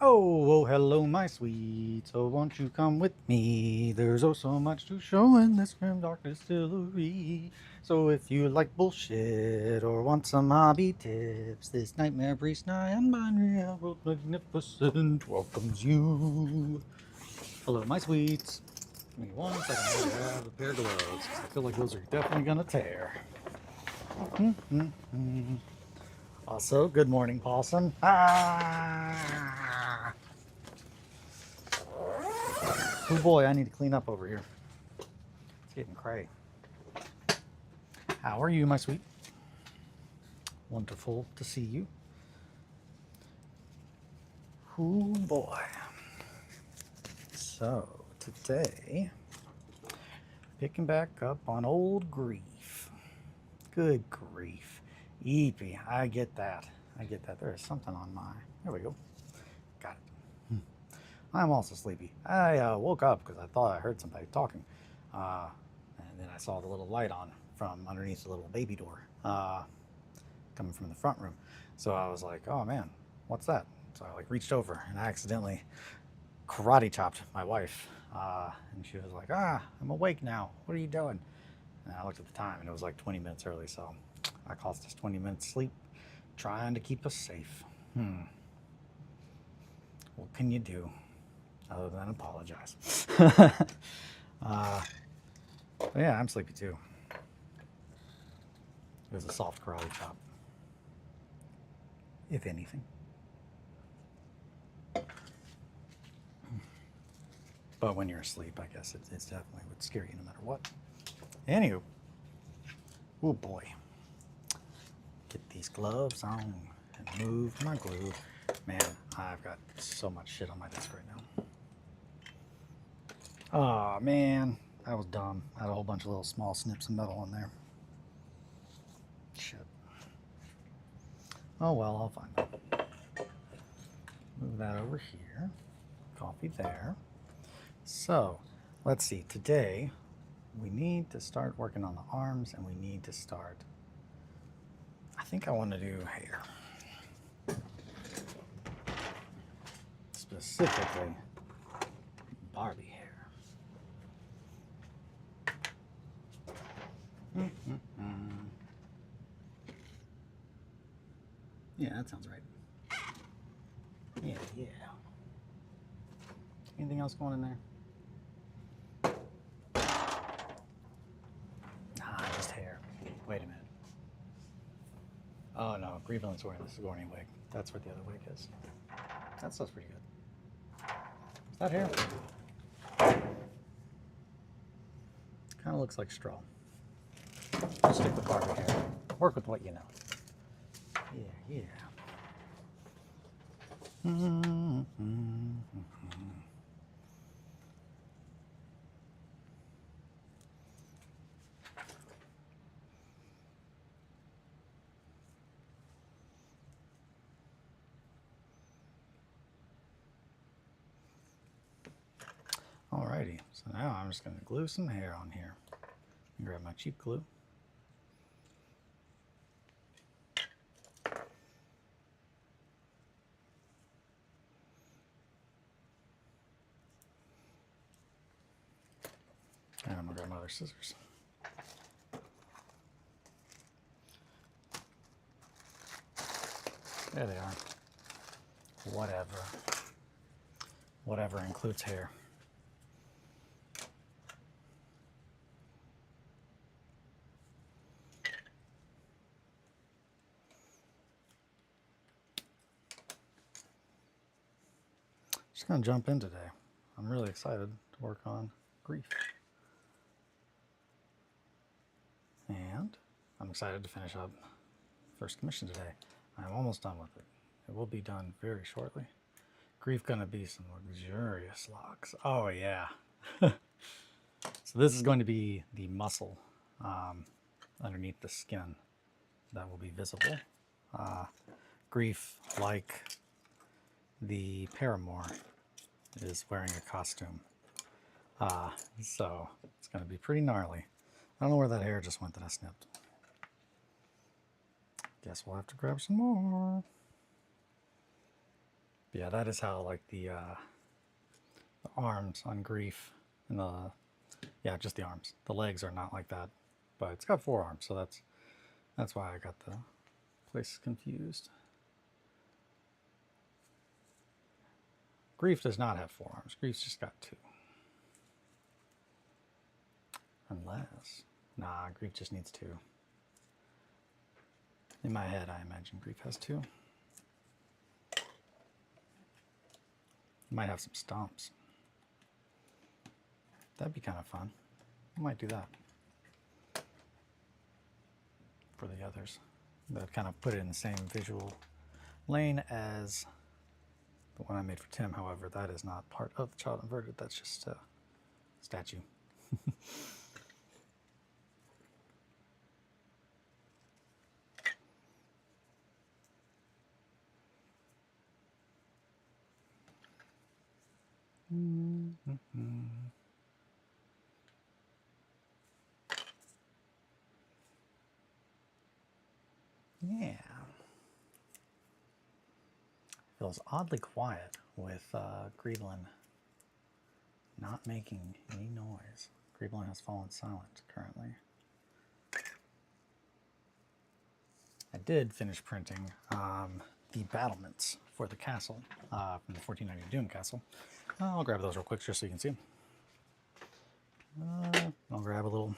Oh, hello, my sweet. So won't you come with me? There's oh so much to show in this grim dark distillery. So if you like bullshit or want some hobby tips, this nightmare priest nigh and binary world magnificent welcomes you. Hello, my sweets. Give me one second. I gotta grab a pair of gloves 'cause I feel like those are definitely gonna tear. Also, good morning, Paulson. Ah! Oh boy, I need to clean up over here. It's getting cray. How are you, my sweet? Wonderful to see you. Oh boy. So, today, picking back up on old grief. Good grief. Eepy, I get that. I get that. There is something on my... There we go. Got it. I'm also sleepy. I woke up because I thought I heard somebody talking. And then I saw the little light on from underneath the little baby door coming from the front room. So I was like, oh man, what's that? So I reached over and I accidentally karate chopped my wife. And she was like, I'm awake now. What are you doing? And I looked at the time and it was like 20 minutes early. So I cost us 20 minutes sleep trying to keep us safe. What can you do other than apologize? Yeah, I'm sleepy too. It was a soft karate chop, if anything. But when you're asleep, I guess it's definitely would scare you no matter what. Anywho, oh boy. Get these gloves on and move my glue. Man, I've got so much shit on my desk right now. Oh man, that was dumb. I had a whole bunch of little small snips of metal in there. Shit. Oh well, I'll find them. Move that over here. Coffee there. So, let's see. Today, we need to start working on the arms and we need to start... I think I want to do hair. Specifically, Barbie hair. Yeah, that sounds right. Yeah. Anything else going in there? Nah, just hair. Wait a minute. Oh no, Grieveland's wearing the Sigourney wig. That's where the other wig is. That stuff's pretty good. Is that hair? Kind of looks like straw. I'll stick with Barbie hair. Work with what you know. Yeah. Alrighty, so now I'm just going to glue some hair on here. Grab my cheap glue. And I'm going to grab my other scissors. There they are. Whatever includes hair. Just going to jump in today. I'm really excited to work on grief. And I'm excited to finish up first commission today. I'm almost done with it. It will be done very shortly. Grief gonna be some luxurious locks. Oh yeah. So this is going to be the muscle underneath the skin that will be visible. Grief, like the paramour, is wearing a costume. So it's gonna be pretty gnarly. I don't know where that hair just went that I snipped. Guess we'll have to grab some more. Yeah, that is how like the arms on Grief and yeah, just the arms. The legs are not like that, but it's got 4 arms, so that's why I got the places confused. Grief does not have 4 arms. Grief's just got 2. Unless, nah, Grief just needs 2. In my head, I imagine Grief has 2. Might have some stomps. That'd be kind of fun. I might do that for the others. That kind of put it in the same visual lane as the one I made for Tim. However, that is not part of the Child Inverted. That's just a statue. Yeah. Feels oddly quiet with Greedlin not making any noise. Greedlin has fallen silent currently. I did finish printing the battlements for the castle, from the 1490 Doom Castle. I'll grab those real quick just so you can see them. I'll grab a little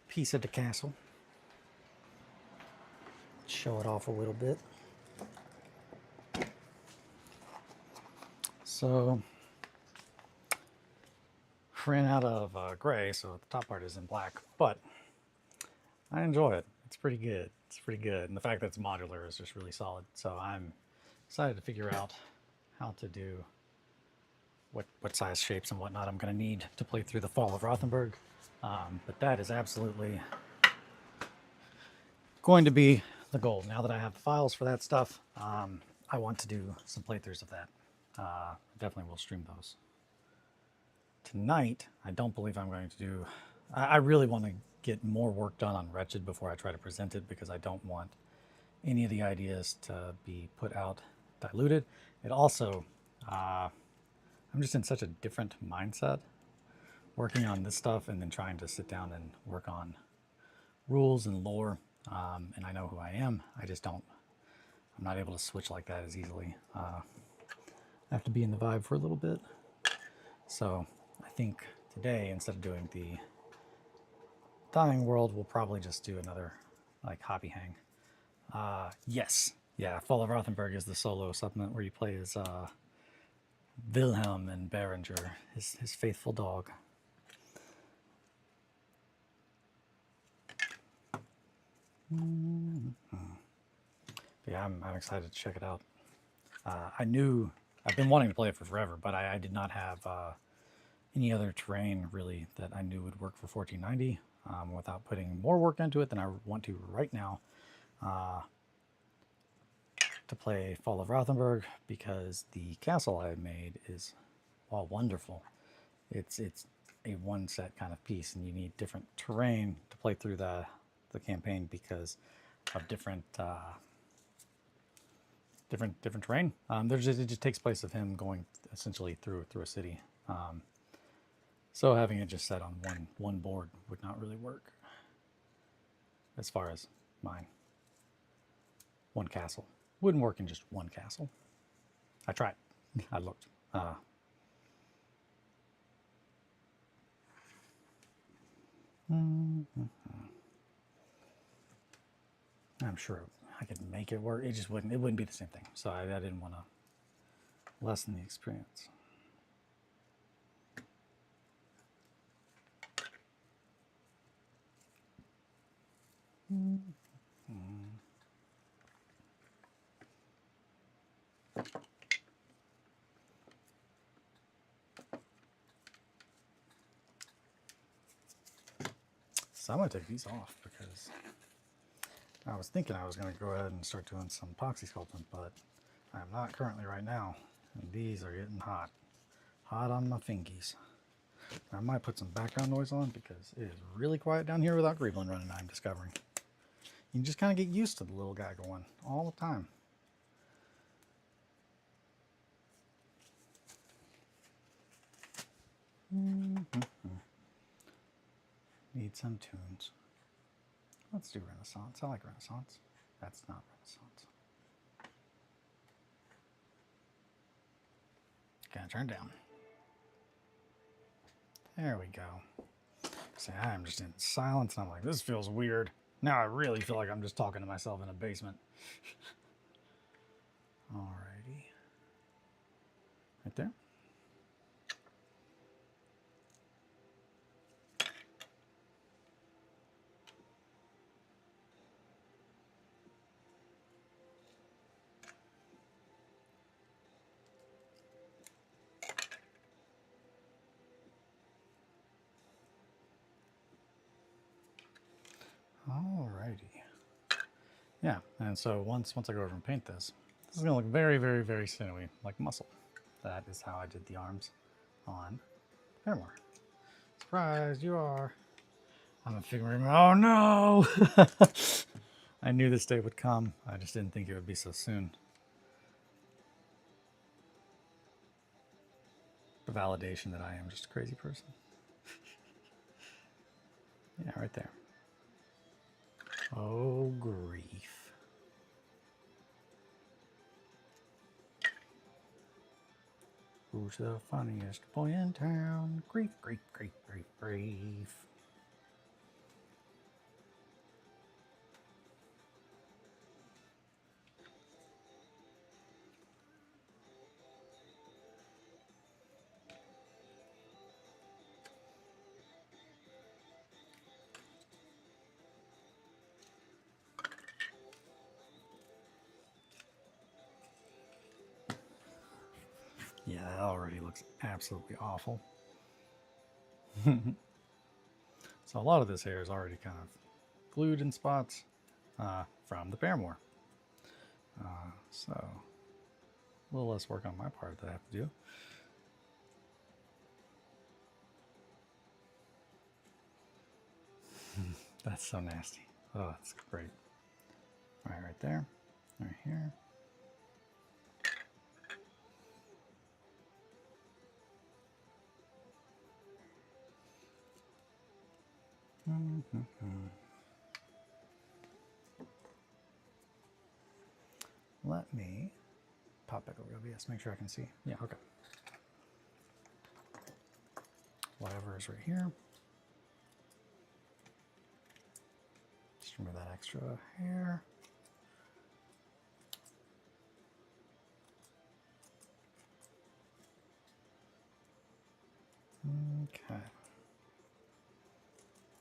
piece of the castle. Show it off a little bit. So, ran out of gray, so the top part is in black, but I enjoy it. It's pretty good. It's pretty good. And the fact that it's modular is just really solid. So I'm excited to figure out how to do what size shapes and whatnot I'm going to need to play through the Fall of Rothenburg. But that is absolutely going to be the goal. Now that I have the files for that stuff, I want to do some playthroughs of that. Definitely will stream those. Tonight, I don't believe I'm going to do... I really want to get more work done on Wretched before I try to present it, because I don't want any of the ideas to be put out diluted. It also... I'm just in such a different mindset working on this stuff and then trying to sit down and work on rules and lore. And I know who I am. I just don't... I'm not able to switch like that as easily. I have to be in the vibe for a little bit. So I think today, instead of doing the Dying World, we'll probably just do another like hobby hang. Yes. Yeah, Fall of Rothenburg is the solo supplement where you play as Wilhelm and Berenger, his faithful dog. Yeah, I'm excited to check it out. I've been wanting to play it for forever, but I did not have any other terrain really that I knew would work for 1490 without putting more work into it than I want to right now to play Fall of Rothenburg, because the castle I made is, while wonderful, it's a one set kind of piece, and you need different terrain to play through the campaign because of different terrain. It just takes place of him going essentially through a city. So having it just set on one board would not really work as far as mine. One castle. Wouldn't work in just one castle. I tried. I looked. I'm sure I could make it work. It wouldn't be the same thing. So I didn't want to lessen the experience. So I'm going to take these off because I was thinking I was going to go ahead and start doing some epoxy sculpting, but I'm not currently right now. And these are getting hot. Hot on my fingies. I might put some background noise on because it is really quiet down here without Greedlin running, I'm discovering. You can just kind of get used to the little guy going all the time. Need some tunes. Let's do Renaissance. I like Renaissance. That's not Renaissance. Gonna turn down. There we go. See, I'm just in silence and I'm like, this feels weird. Now I really feel like I'm just talking to myself in a basement. Alrighty. Right there. Alrighty. Yeah, and so once I go over and paint this, this is gonna look very, very, very sinewy, like muscle. That is how I did the arms on Paramore. Surprised you are. I'm figuring, oh no! I knew this day would come. I just didn't think it would be so soon. The validation that I am just a crazy person. Yeah, right there. Oh, grief. Who's the funniest boy in town? Grief, grief, grief, grief, grief. Yeah, that already looks absolutely awful. So a lot of this hair is already kind of glued in spots from the Paramore. So a little less work on my part that I have to do. That's so nasty. Oh, that's great. Right there. Right here. Let me pop back over to OBS, make sure I can see. Yeah, okay. Whatever is right here. Just remove that extra hair. Okay.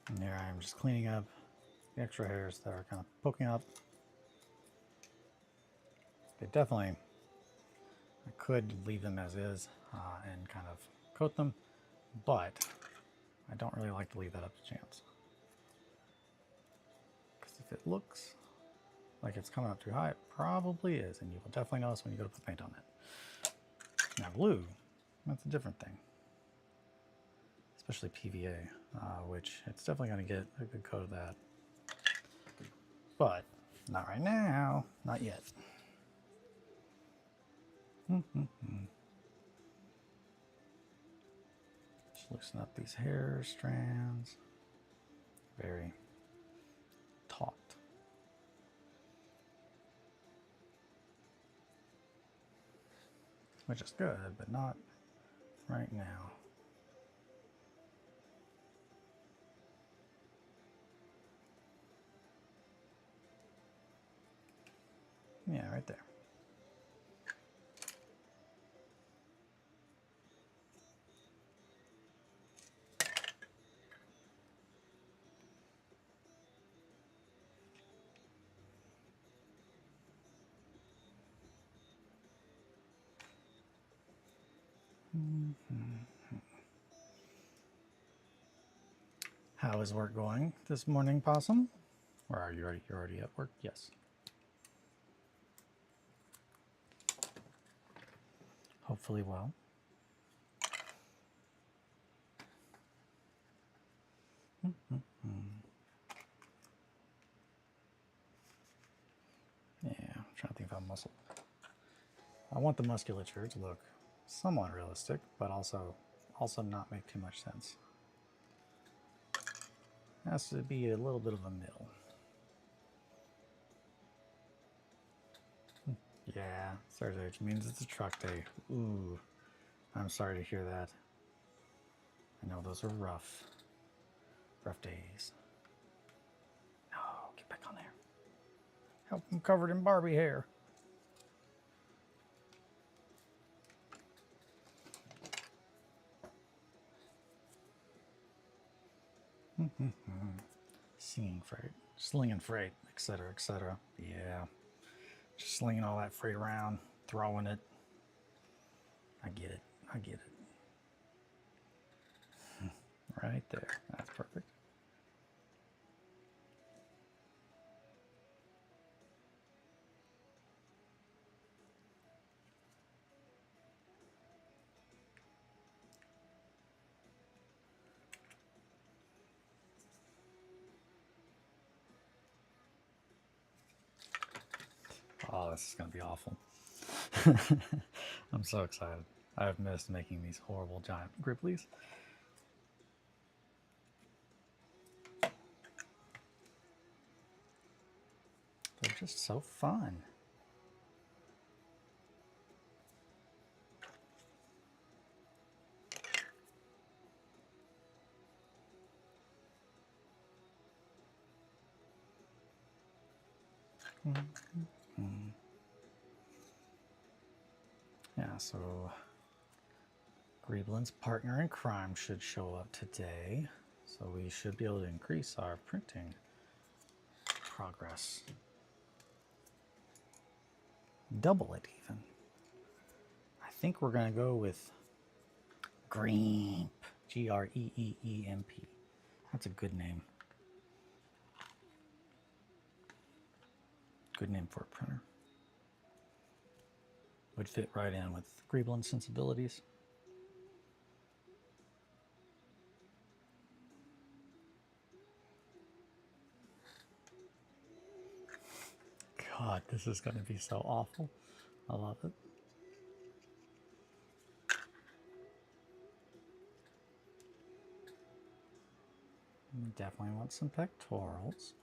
And there I am just cleaning up the extra hairs that are kind of poking up. They definitely, I could leave them as is and kind of coat them, but I don't really like to leave that up to chance. Because if it looks like it's coming up too high, it probably is, and you will definitely notice when you go to put paint on it. Now blue, that's a different thing. Especially PVA, which it's definitely going to get a good coat of that. But not right now, not yet. Just loosen up these hair strands. Very taut. Which is good, but not right now. Yeah, right there. How is work going this morning, Possum? Or are you already? You're already at work? Yes. Hopefully well. Yeah, I'm trying to think about muscle. I want the musculature to look somewhat realistic, but also also not make too much sense. Has to be a little bit of a mill. Yeah, Thursday, which means it's a truck day. Ooh, I'm sorry to hear that. I know those are rough days. No, get back on there. Help, I'm covered in Barbie hair. Singing freight, slinging freight, etc., etc. Yeah, just slinging all that freight around, throwing it. I get it. I get it. Right there. That's perfect. Oh, this is going to be awful. I'm so excited. I've missed making these horrible giant gripplies. They're just so fun. Yeah, so Greeblin's partner in crime should show up today. So we should be able to increase our printing progress. Double it even. I think we're going to go with Greemp. Greeemp. That's a good name. Good name for a printer. Would fit right in with Greeblin's sensibilities. God, this is going to be so awful. I love it. We definitely want some pectorals.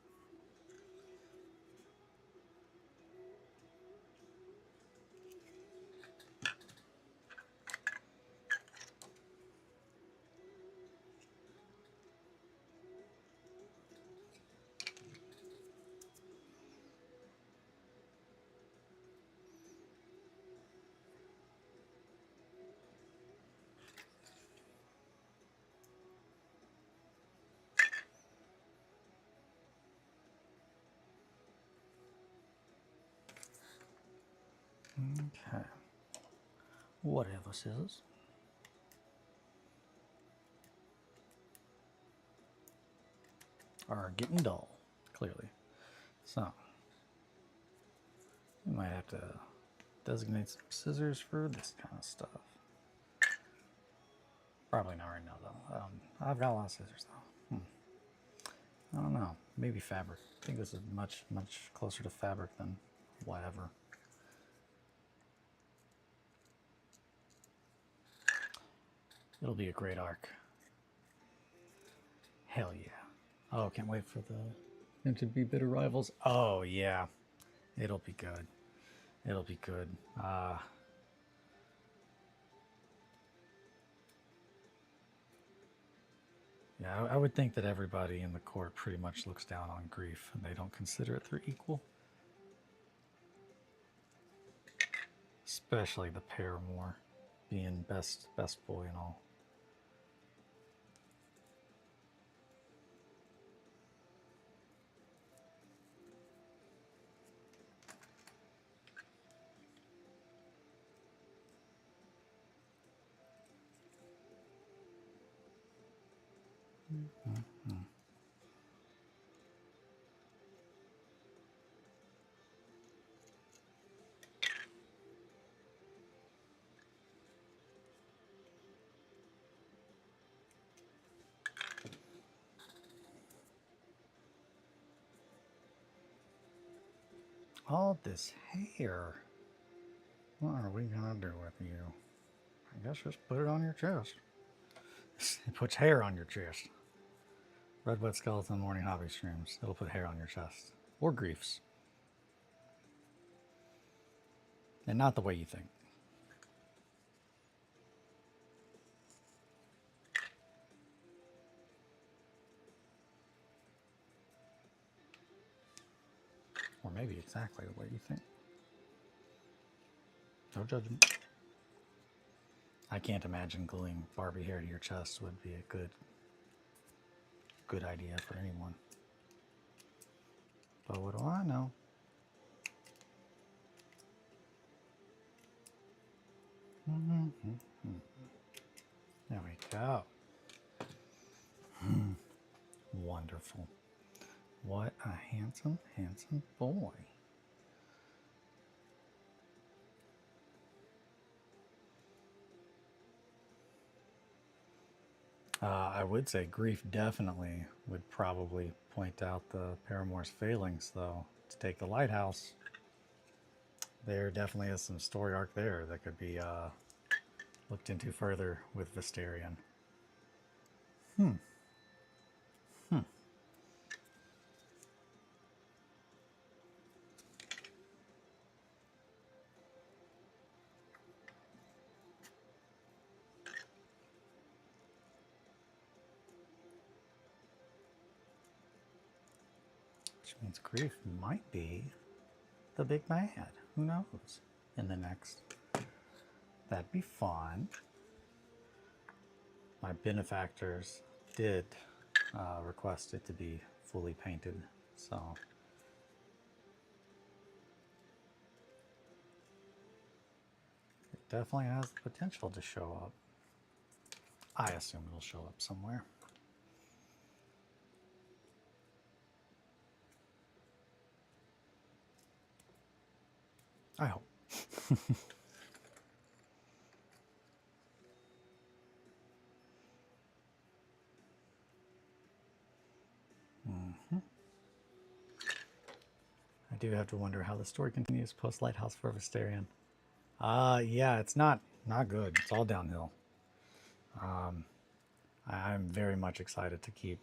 Okay. Whatever, scissors. Are getting dull, clearly. So, we might have to designate some scissors for this kind of stuff. Probably not right now, though. I've got a lot of scissors, though. I don't know. Maybe fabric. I think this is much, much closer to fabric than whatever. It'll be a great arc. Hell yeah. Oh, can't wait for them to be bitter rivals. Oh, yeah. It'll be good. It'll be good. Yeah, I would think that everybody in the court pretty much looks down on grief and they don't consider it their equal. Especially the paramour being best boy and all. All this hair. What are we gonna do with you? I guess just put it on your chest. It puts hair on your chest. RedWetSkeleton morning hobby streams. It'll put hair on your chest. Or griefs. And not the way you think. Or maybe exactly the way you think. No judgment. I can't imagine gluing Barbie hair to your chest would be a good idea for anyone. But what do I know? There we go. Wonderful. What a handsome, handsome boy. I would say grief definitely would probably point out the paramour's failings, though. To take the lighthouse, there definitely is some story arc there that could be looked into further with Visterion. Which means grief might be the big bad. Who knows? In the next. That'd be fun. My benefactors did request it to be fully painted, so it definitely has the potential to show up. I assume it'll show up somewhere. I hope. I do have to wonder how the story continues post Lighthouse for Visterion. Yeah, it's not good. It's all downhill. I'm very much excited to keep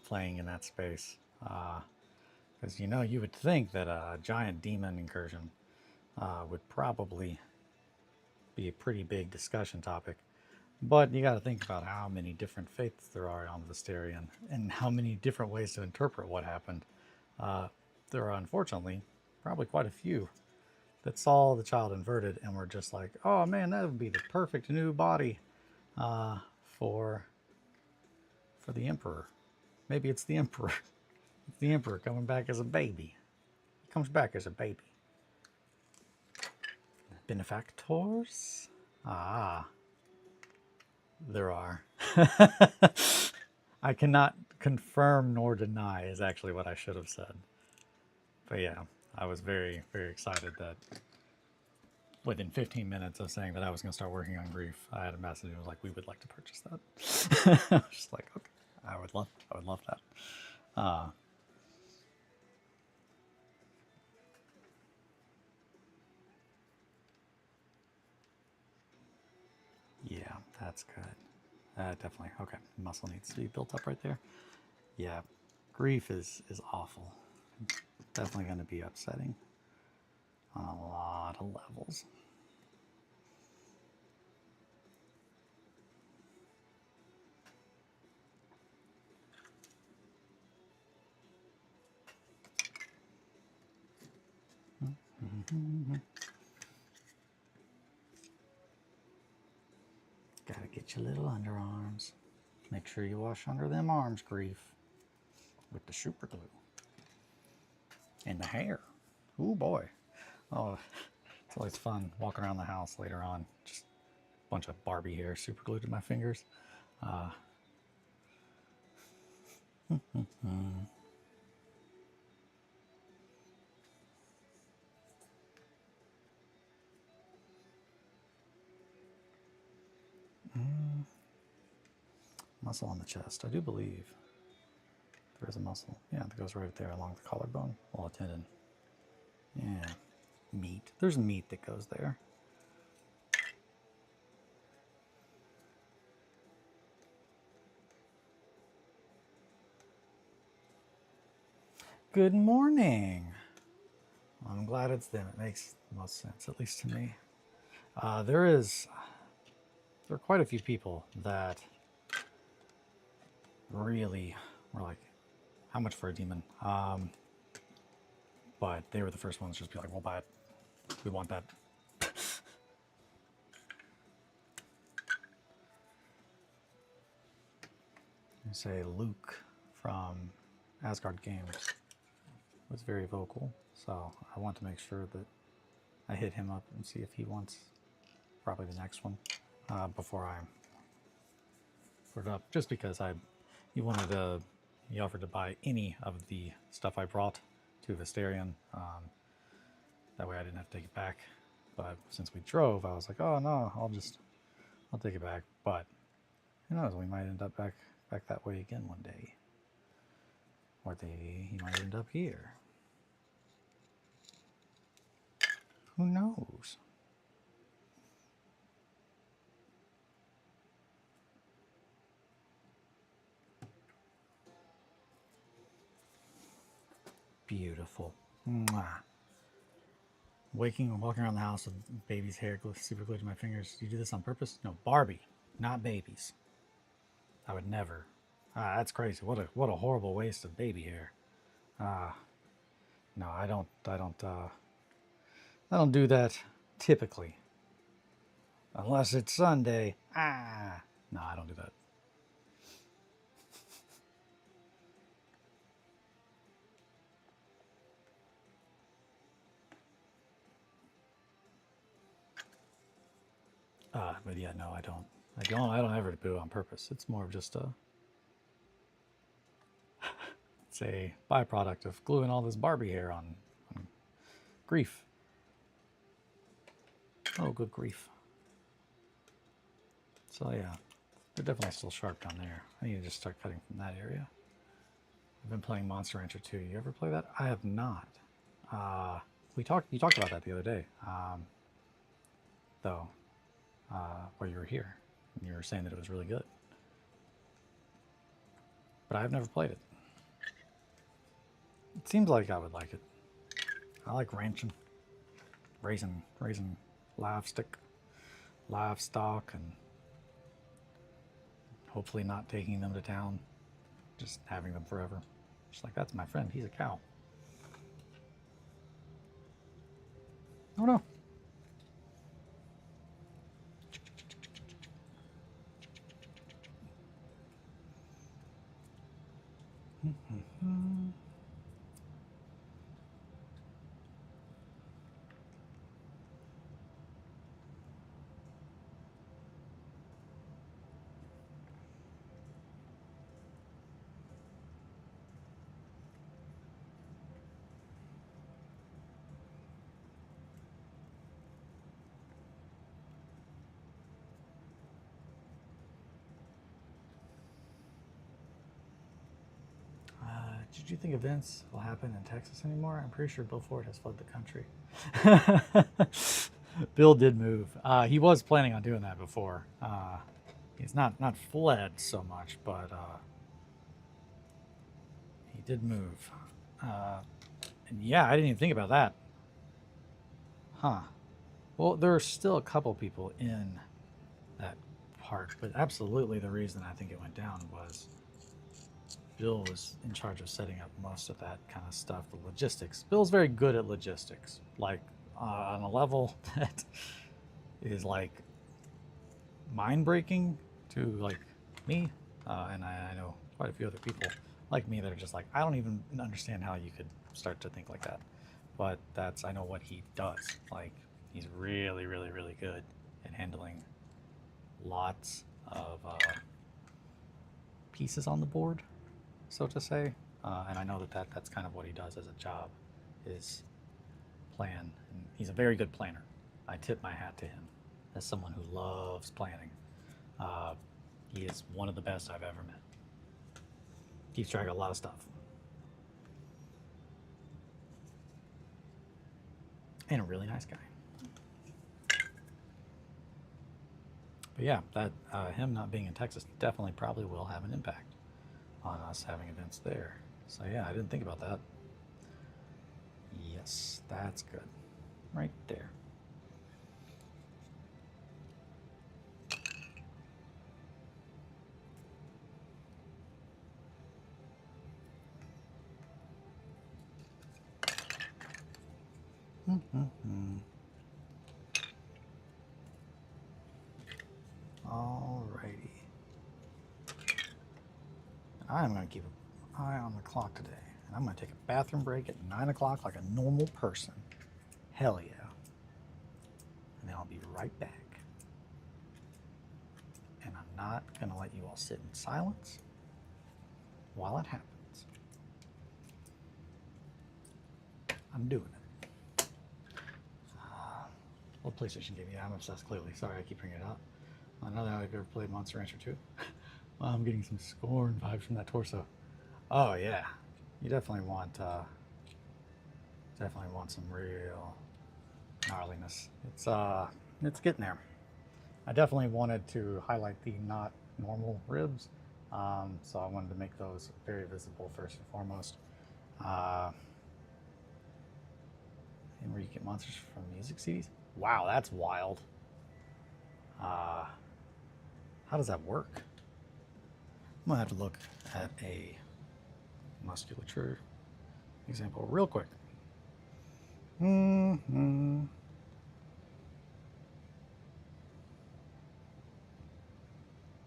playing in that space, because you would think that a giant demon incursion would probably be a pretty big discussion topic. But you got to think about how many different faiths there are on Visterion and how many different ways to interpret what happened. There are, unfortunately, probably quite a few that saw the child inverted and were just like, oh man, that would be the perfect new body for the Emperor. Maybe it's the Emperor. It's the Emperor coming back as a baby. He comes back as a baby. Benefactors? Ah. There are. I cannot confirm nor deny is actually what I should have said. But yeah, I was very, very excited that within 15 minutes of saying that I was going to start working on grief, I had a message and was like, we would like to purchase that. I was just like, okay, I would love that. Yeah, that's good. Definitely. Okay, muscle needs to be built up right there. Yeah, grief is awful. Definitely going to be upsetting on a lot of levels. Gotta get your little underarms. Make sure you wash under them arms, grief, with the super glue. And the hair. Ooh boy. Oh, it's always fun walking around the house later on. Just a bunch of Barbie hair super glued to my fingers. Muscle on the chest. I do believe there is a muscle. Yeah, that goes right there along the collarbone. Well, a tendon. Yeah. Meat. There's meat that goes there. Good morning. I'm glad it's them. It makes the most sense, at least to me. There are quite a few people that really were like, how much for a demon? But they were the first ones to just be like, we'll buy it. We want that. You say Luke from Asgard Games was very vocal, so I want to make sure that I hit him up and see if he wants probably the next one before I put it up. Just because he offered to buy any of the stuff I brought to Visterion. That way I didn't have to take it back. But since we drove, I was like, oh no, I'll take it back. But who knows? We might end up back that way again one day, or he might end up here. Who knows? Beautiful. Mwah. Walking around the house with baby's hair super glued to my fingers. Do you do this on purpose? No, Barbie, not babies. I would never. That's crazy. What a horrible waste of baby hair. No, I don't do that typically. Unless it's Sunday. No, I don't do that. But yeah, no, I don't ever do it on purpose. It's more of just it's a byproduct of gluing all this Barbie hair on grief. Oh, good grief. So yeah, they're definitely still sharp down there. I need to just start cutting from that area. I've been playing Monster Rancher 2. You ever play that? I have not. You talked about that the other day, though, where you were here, and you were saying that it was really good. But I've never played it. It seems like I would like it. I like ranching, raising livestock, and hopefully not taking them to town, just having them forever. Just like, that's my friend, he's a cow. Oh no. Did you think events will happen in Texas anymore? I'm pretty sure Bill Ford has fled the country. Bill did move. He was planning on doing that before. He's not fled so much, but he did move. And yeah, I didn't even think about that. Huh. Well, there are still a couple people in that part, but absolutely the reason I think it went down was Bill was in charge of setting up most of that kind of stuff, the logistics. Bill's very good at logistics, like on a level that is like mind-breaking to like me, and I know quite a few other people like me that are just like, I don't even understand how you could start to think like that. But I know what he does. Like, he's really, really, really good at handling lots of pieces on the board, so to say. And I know that's kind of what he does as a job, is plan. And he's a very good planner. I tip my hat to him as someone who loves planning. He is one of the best I've ever met. Keeps track of a lot of stuff. And a really nice guy. But yeah, that him not being in Texas definitely probably will have an impact on us having events there. So yeah, I didn't think about that. Yes, that's good. Right there. Alrighty. I'm going to keep an eye on the clock today. And I'm going to take a bathroom break at 9 o'clock like a normal person. Hell yeah. And then I'll be right back. And I'm not going to let you all sit in silence while it happens. I'm doing it. What PlayStation game? Yeah, I'm obsessed, clearly. Sorry, I keep bringing it up. I know that I've ever played Monster Rancher 2. Well, I'm getting some Scorn vibes from that torso. Oh, yeah. You definitely want some real gnarliness. It's getting there. I definitely wanted to highlight the not normal ribs, so I wanted to make those very visible first and foremost. And where you get monsters from music CDs? Wow, that's wild. How does that work? I'm gonna have to look at a musculature example real quick. Mm-hmm.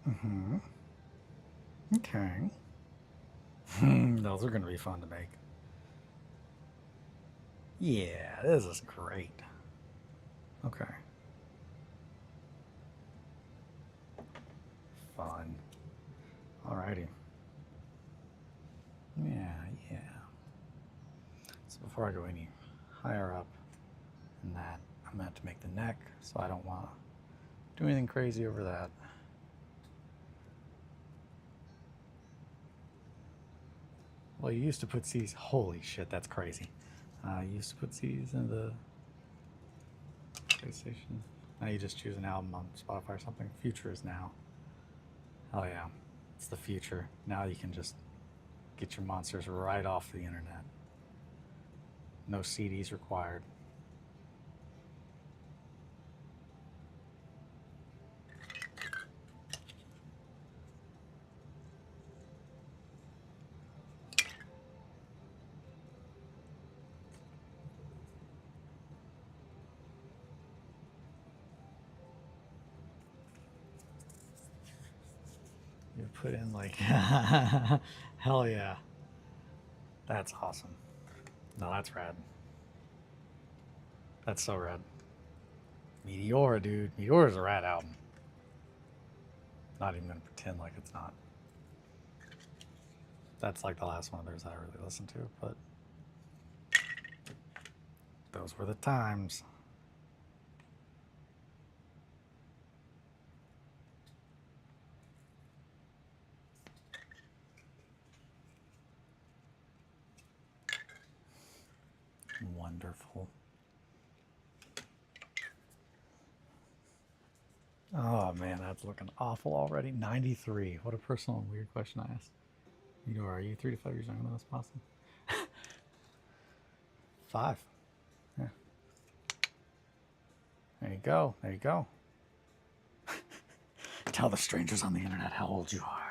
Mm-hmm. Okay. Those are gonna be fun to make. Yeah, this is great. Okay. Fun. Alrighty. Yeah, yeah. So before I go any higher up than that, I'm gonna have to make the neck, so I don't want to do anything crazy over that. Well, you used to put CDs. Holy shit, that's crazy. You used to put CDs in the PlayStation. Now you just choose an album on Spotify or something. Future is now. Oh yeah, it's the future. Now you can just get your monsters right off the internet. No CDs required. You put in like, hell yeah. That's awesome. No, that's rad. That's so rad. Meteora, dude. Meteora's a rad album. Not even gonna pretend like it's not. That's like the last one of theirs I really listened to, but those were the times. Wonderful. Oh man, that's looking awful already. 93. What a personal and weird question I asked. Are you 3 to 5 years younger than us, possible? 5. Yeah. There you go. There you go. Tell the strangers on the internet how old you are.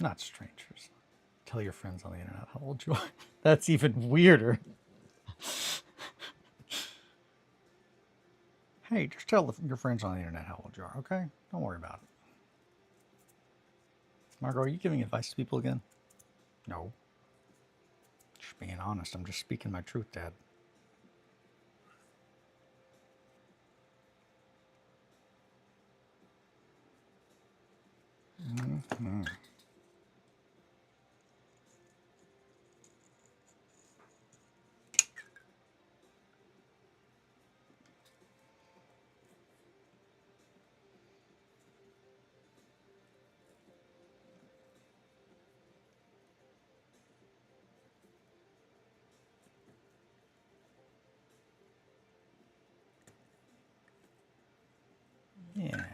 Not strangers. Tell your friends on the internet how old you are. That's even weirder. Hey, just tell your friends on the internet how old you are, okay? Don't worry about it. Margot, are you giving advice to people again? No. Just being honest. I'm just speaking my truth, Dad. Mm-hmm. Yeah.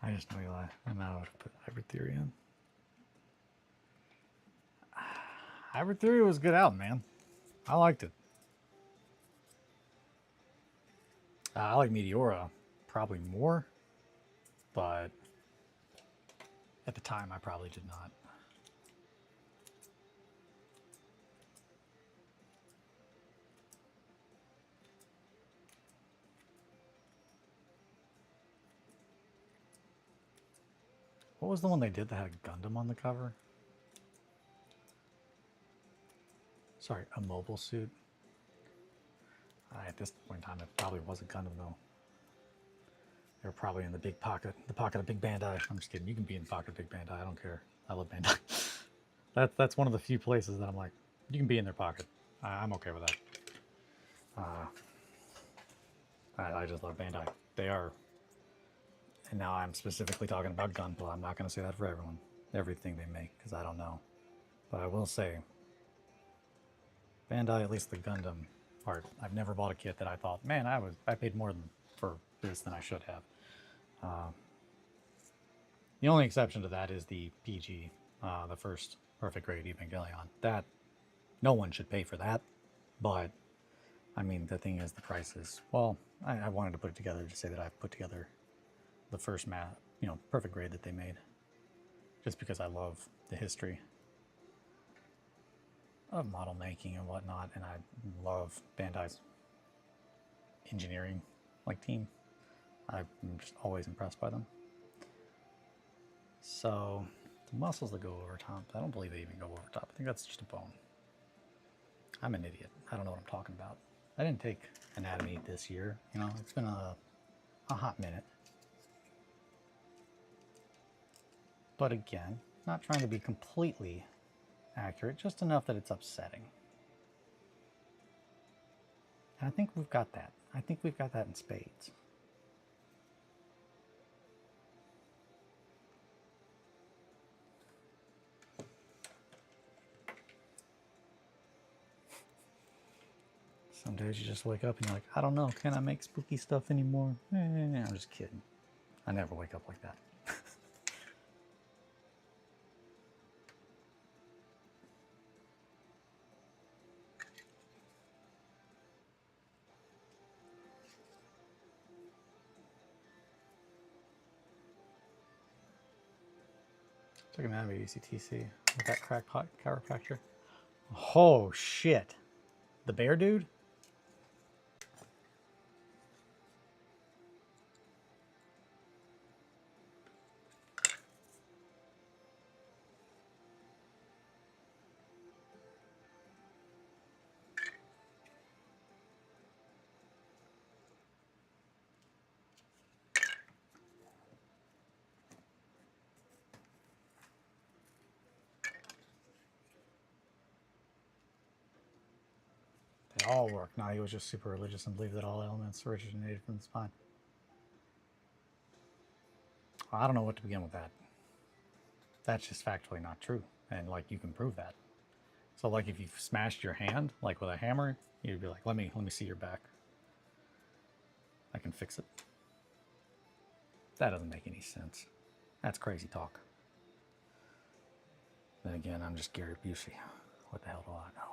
I just know Eli. I'm out to put Hybrid Theory in. Hybrid Theory was a good album, man. I liked it. I like Meteora probably more, but at the time I probably did not. What was the one they did that had a Gundam on the cover? Sorry, a mobile suit. At this point in time, it probably was a Gundam, though. They were probably in the big pocket, the pocket of Big Bandai. I'm just kidding. You can be in the pocket of Big Bandai. I don't care. I love Bandai. That's one of the few places that I'm like, you can be in their pocket. I'm okay with that. I just love Bandai. They are, and now I'm specifically talking about Gunpla. I'm not going to say that for everyone, everything they make, because I don't know. But I will say, Bandai, at least the Gundam part, I've never bought a kit that I thought, man, I paid more for this than I should have. The only exception to that is the PG, the first Perfect Grade Evangelion. That, no one should pay for that, but, I mean, the thing is, the price is, well, I wanted to put it together to say that I've put together the first Perfect Grade that they made, just because I love the history of model making and whatnot, and I love Bandai's engineering team. I'm just always impressed by them. So the muscles that go over top, I don't believe they even go over top. I think that's just a bone. I'm an idiot. I don't know what I'm talking about. I didn't take anatomy this year. You know, it's been a hot minute. But again, not trying to be completely accurate, just enough that it's upsetting. And I think we've got that. I think we've got that in spades. Some days you just wake up and you're like, I don't know, can I make spooky stuff anymore? I'm just kidding. I never wake up like that. Checking out ECTC with that crackpot chiropractor. Oh shit. The bear dude? They all work. No, he was just super religious and believed that all elements originated from the spine. Well, I don't know what to begin with that. That's just factually not true. And you can prove that. So if you smashed your hand with a hammer, you'd be like, let me see your back. I can fix it. That doesn't make any sense. That's crazy talk. Then again, I'm just Gary Busey. What the hell do I know?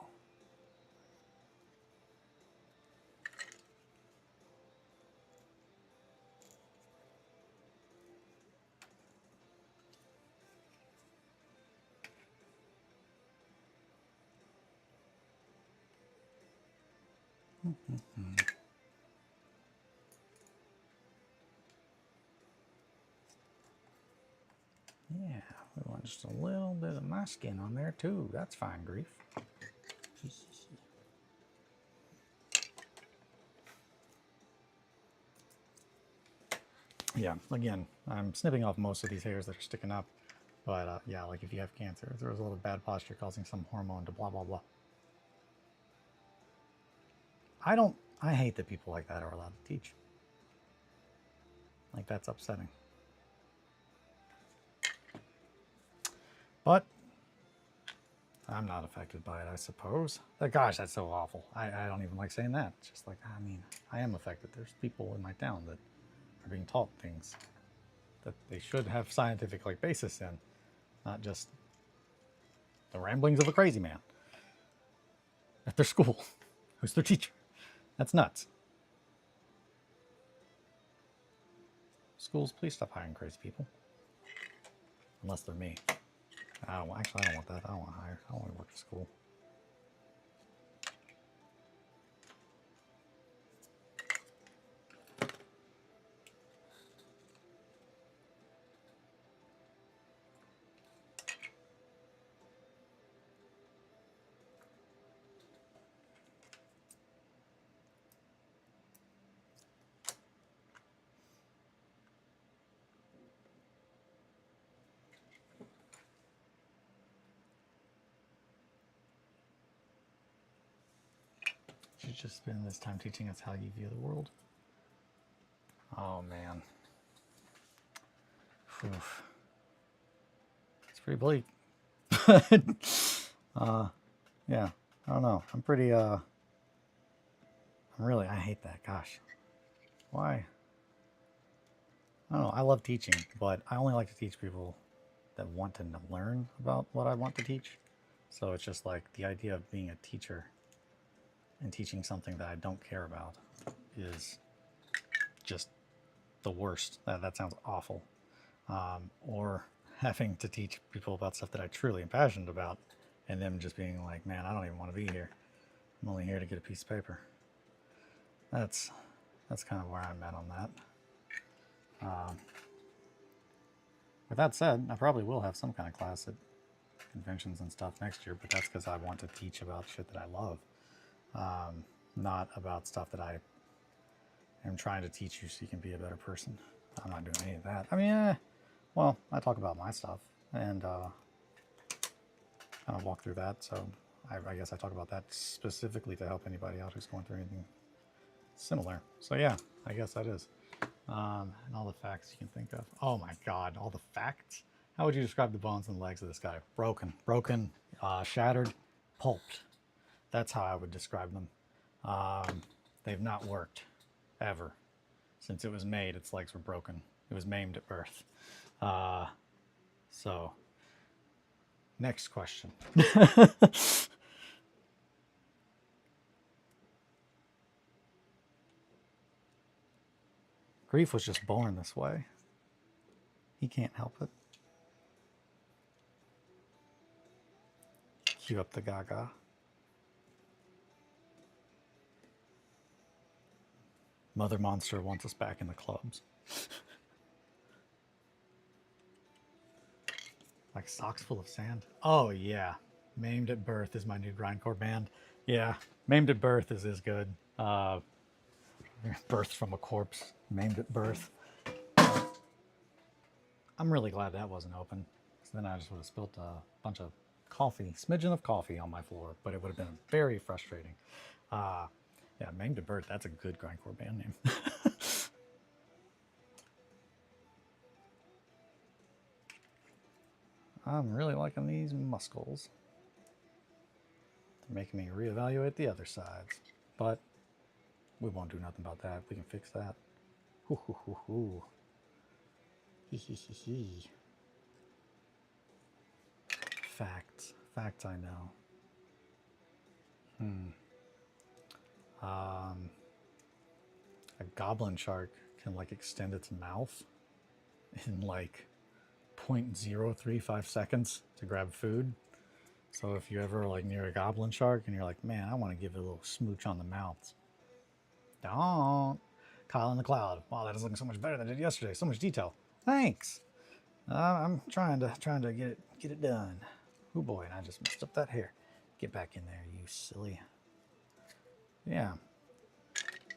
Yeah, we want just a little bit of my skin on there too. That's fine, grief. Yeah, again, I'm snipping off most of these hairs that are sticking up. But yeah, if you have cancer, if there was a little bad posture causing some hormone to blah, blah, blah. I hate that people like that are allowed to teach. That's upsetting. But I'm not affected by it, I suppose. Gosh, that's so awful. I don't even like saying that. It's just I am affected. There's people in my town that are being taught things. that they should have scientific like basis in, not just the ramblings of a crazy man at their school who's their teacher. That's nuts. Schools, please stop hiring crazy people. Unless they're me. Actually, I don't want that. I don't want to hire. I don't want to work at school. Should just spend this time teaching us how you view the world. Oh man. Oof. It's pretty bleak. Yeah, I don't know. I'm pretty I hate that. Gosh. Why? I don't know. I love teaching, but I only like to teach people that want to learn about what I want to teach. So it's just like the idea of being a teacher and teaching something that I don't care about is just the worst. That sounds awful. Or having to teach people about stuff that I truly am passionate about, and them just being like, man, I don't even want to be here. I'm only here to get a piece of paper. That's kind of where I'm at on that. With that said, I probably will have some kind of class at conventions and stuff next year, but that's because I want to teach about shit that I love. Not about stuff that I am trying to teach you so you can be a better person. I'm not doing any of that. I mean, well, I talk about my stuff and kind of walk through that. So I guess I talk about that specifically to help anybody out who's going through anything similar. So yeah, I guess that is. And all the facts you can think of. Oh my God, all the facts? How would you describe the bones and legs of this guy? Broken, shattered, pulped. That's how I would describe them. They've not worked ever. Since it was made, its legs were broken. It was maimed at birth. So, next question. Grief was just born this way. He can't help it. Cue up the gaga. Mother Monster wants us back in the clubs. Like socks full of sand. Oh yeah. Maimed at Birth is my new grindcore band. Yeah. Maimed at Birth is good. Birthed from a corpse. Maimed at Birth. I'm really glad that wasn't open. Because then I just would have spilt a bunch of coffee, smidgen of coffee on my floor. But it would have been very frustrating. Yeah, Maimed at Birth, that's a good grindcore band name. I'm really liking these muscles. They're making me reevaluate the other sides. But we won't do nothing about that. We can fix that. Hoo hoo hoo hoo. Hee hee hee hee. Facts. Facts I know. A goblin shark can like extend its mouth in like 0.035 seconds to grab food. So if you're ever like near a goblin shark and you're like, man, I want to give it a little smooch on the mouth. Don't. Kyle in the Cloud. Wow, that is looking so much better than it did yesterday. So much detail. Thanks. I'm trying to get it done. Oh boy, and I just messed up that hair. Get back in there, you silly. Yeah.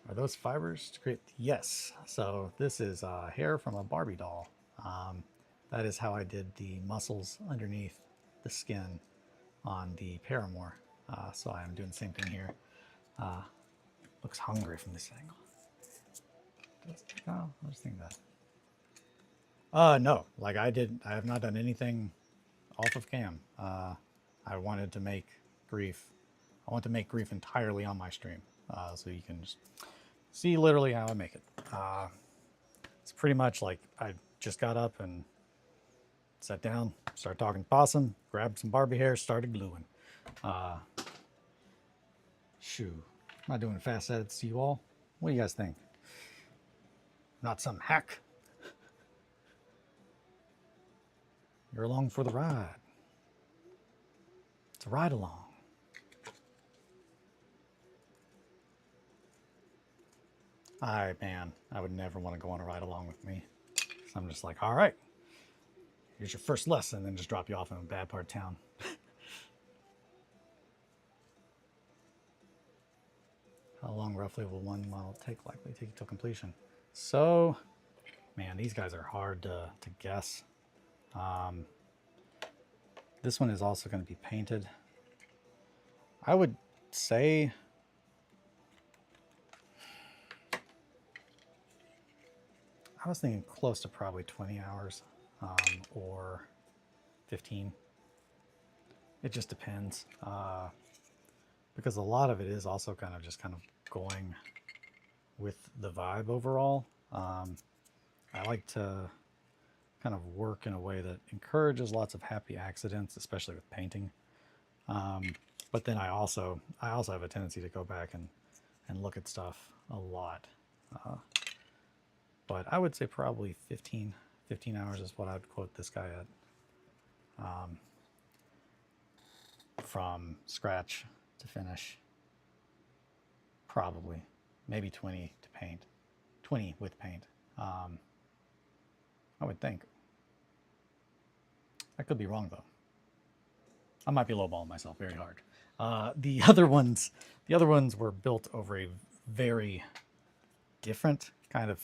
Are those fibers to create? Yes. So this is hair from a Barbie doll. That is how I did the muscles underneath the skin on the Paramore. So I'm doing the same thing here. Looks hungry from this angle. Oh, I was thinking that. No, like I have not done anything off of cam. I wanted to make grief. I want to make grief entirely on my stream, so you can just see literally how I make it. It's pretty much like I just got up and sat down, started talking to Possum, grabbed some Barbie hair, started gluing. Shoo. Am I doing fast edits to you all? What do you guys think? Not some hack. You're along for the ride. It's a ride along. Man, I would never want to go on a ride along with me. So I'm just like, all right, here's your first lesson, and then just drop you off in a bad part of town. How long roughly will one model likely take you till completion? So, man, these guys are hard to guess. This one is also going to be painted. I would say I was thinking close to probably 20 hours or 15. It just depends because a lot of it is also kind of going with the vibe overall. I like to kind of work in a way that encourages lots of happy accidents, especially with painting. But then I also have a tendency to go back and look at stuff a lot. But I would say probably 15 hours is what I'd quote this guy at. From scratch to finish. Probably. Maybe 20 to paint. 20 with paint. I would think. I could be wrong though. I might be lowballing myself very hard. The other ones were built over a very different kind of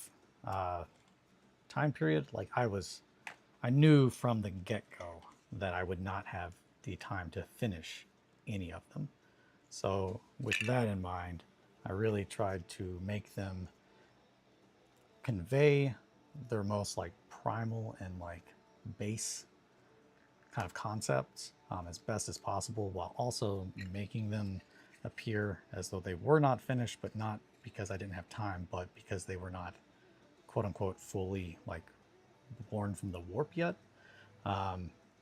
time period. Like I knew from the get-go that I would not have the time to finish any of them. So with that in mind, I really tried to make them convey their most like primal and like base kind of concepts as best as possible, while also making them appear as though they were not finished, but not because I didn't have time, but because they were not quote unquote fully like born from the warp yet.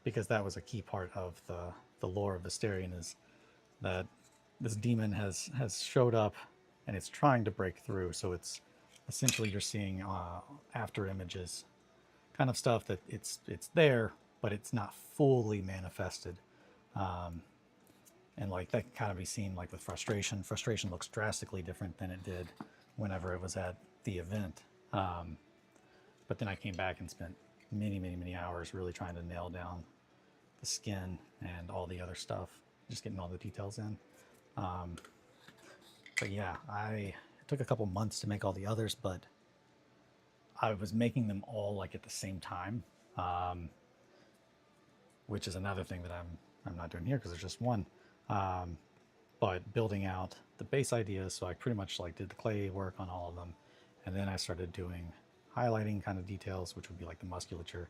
Because that was a key part of the lore of Visterion, is that this demon has showed up and it's trying to break through. So it's essentially you're seeing after images, kind of stuff that it's there, but it's not fully manifested. And like that can kind of be seen like with frustration. Frustration looks drastically different than it did whenever it was at the event. But then I came back and spent many hours really trying to nail down the skin and all the other stuff, just getting all the details in. But yeah, it took a couple months to make all the others, but I was making them all like at the same time, which is another thing that I'm not doing here because there's just one. But building out the base ideas, so I pretty much like did the clay work on all of them, and then I started doing highlighting kind of details, which would be like the musculature.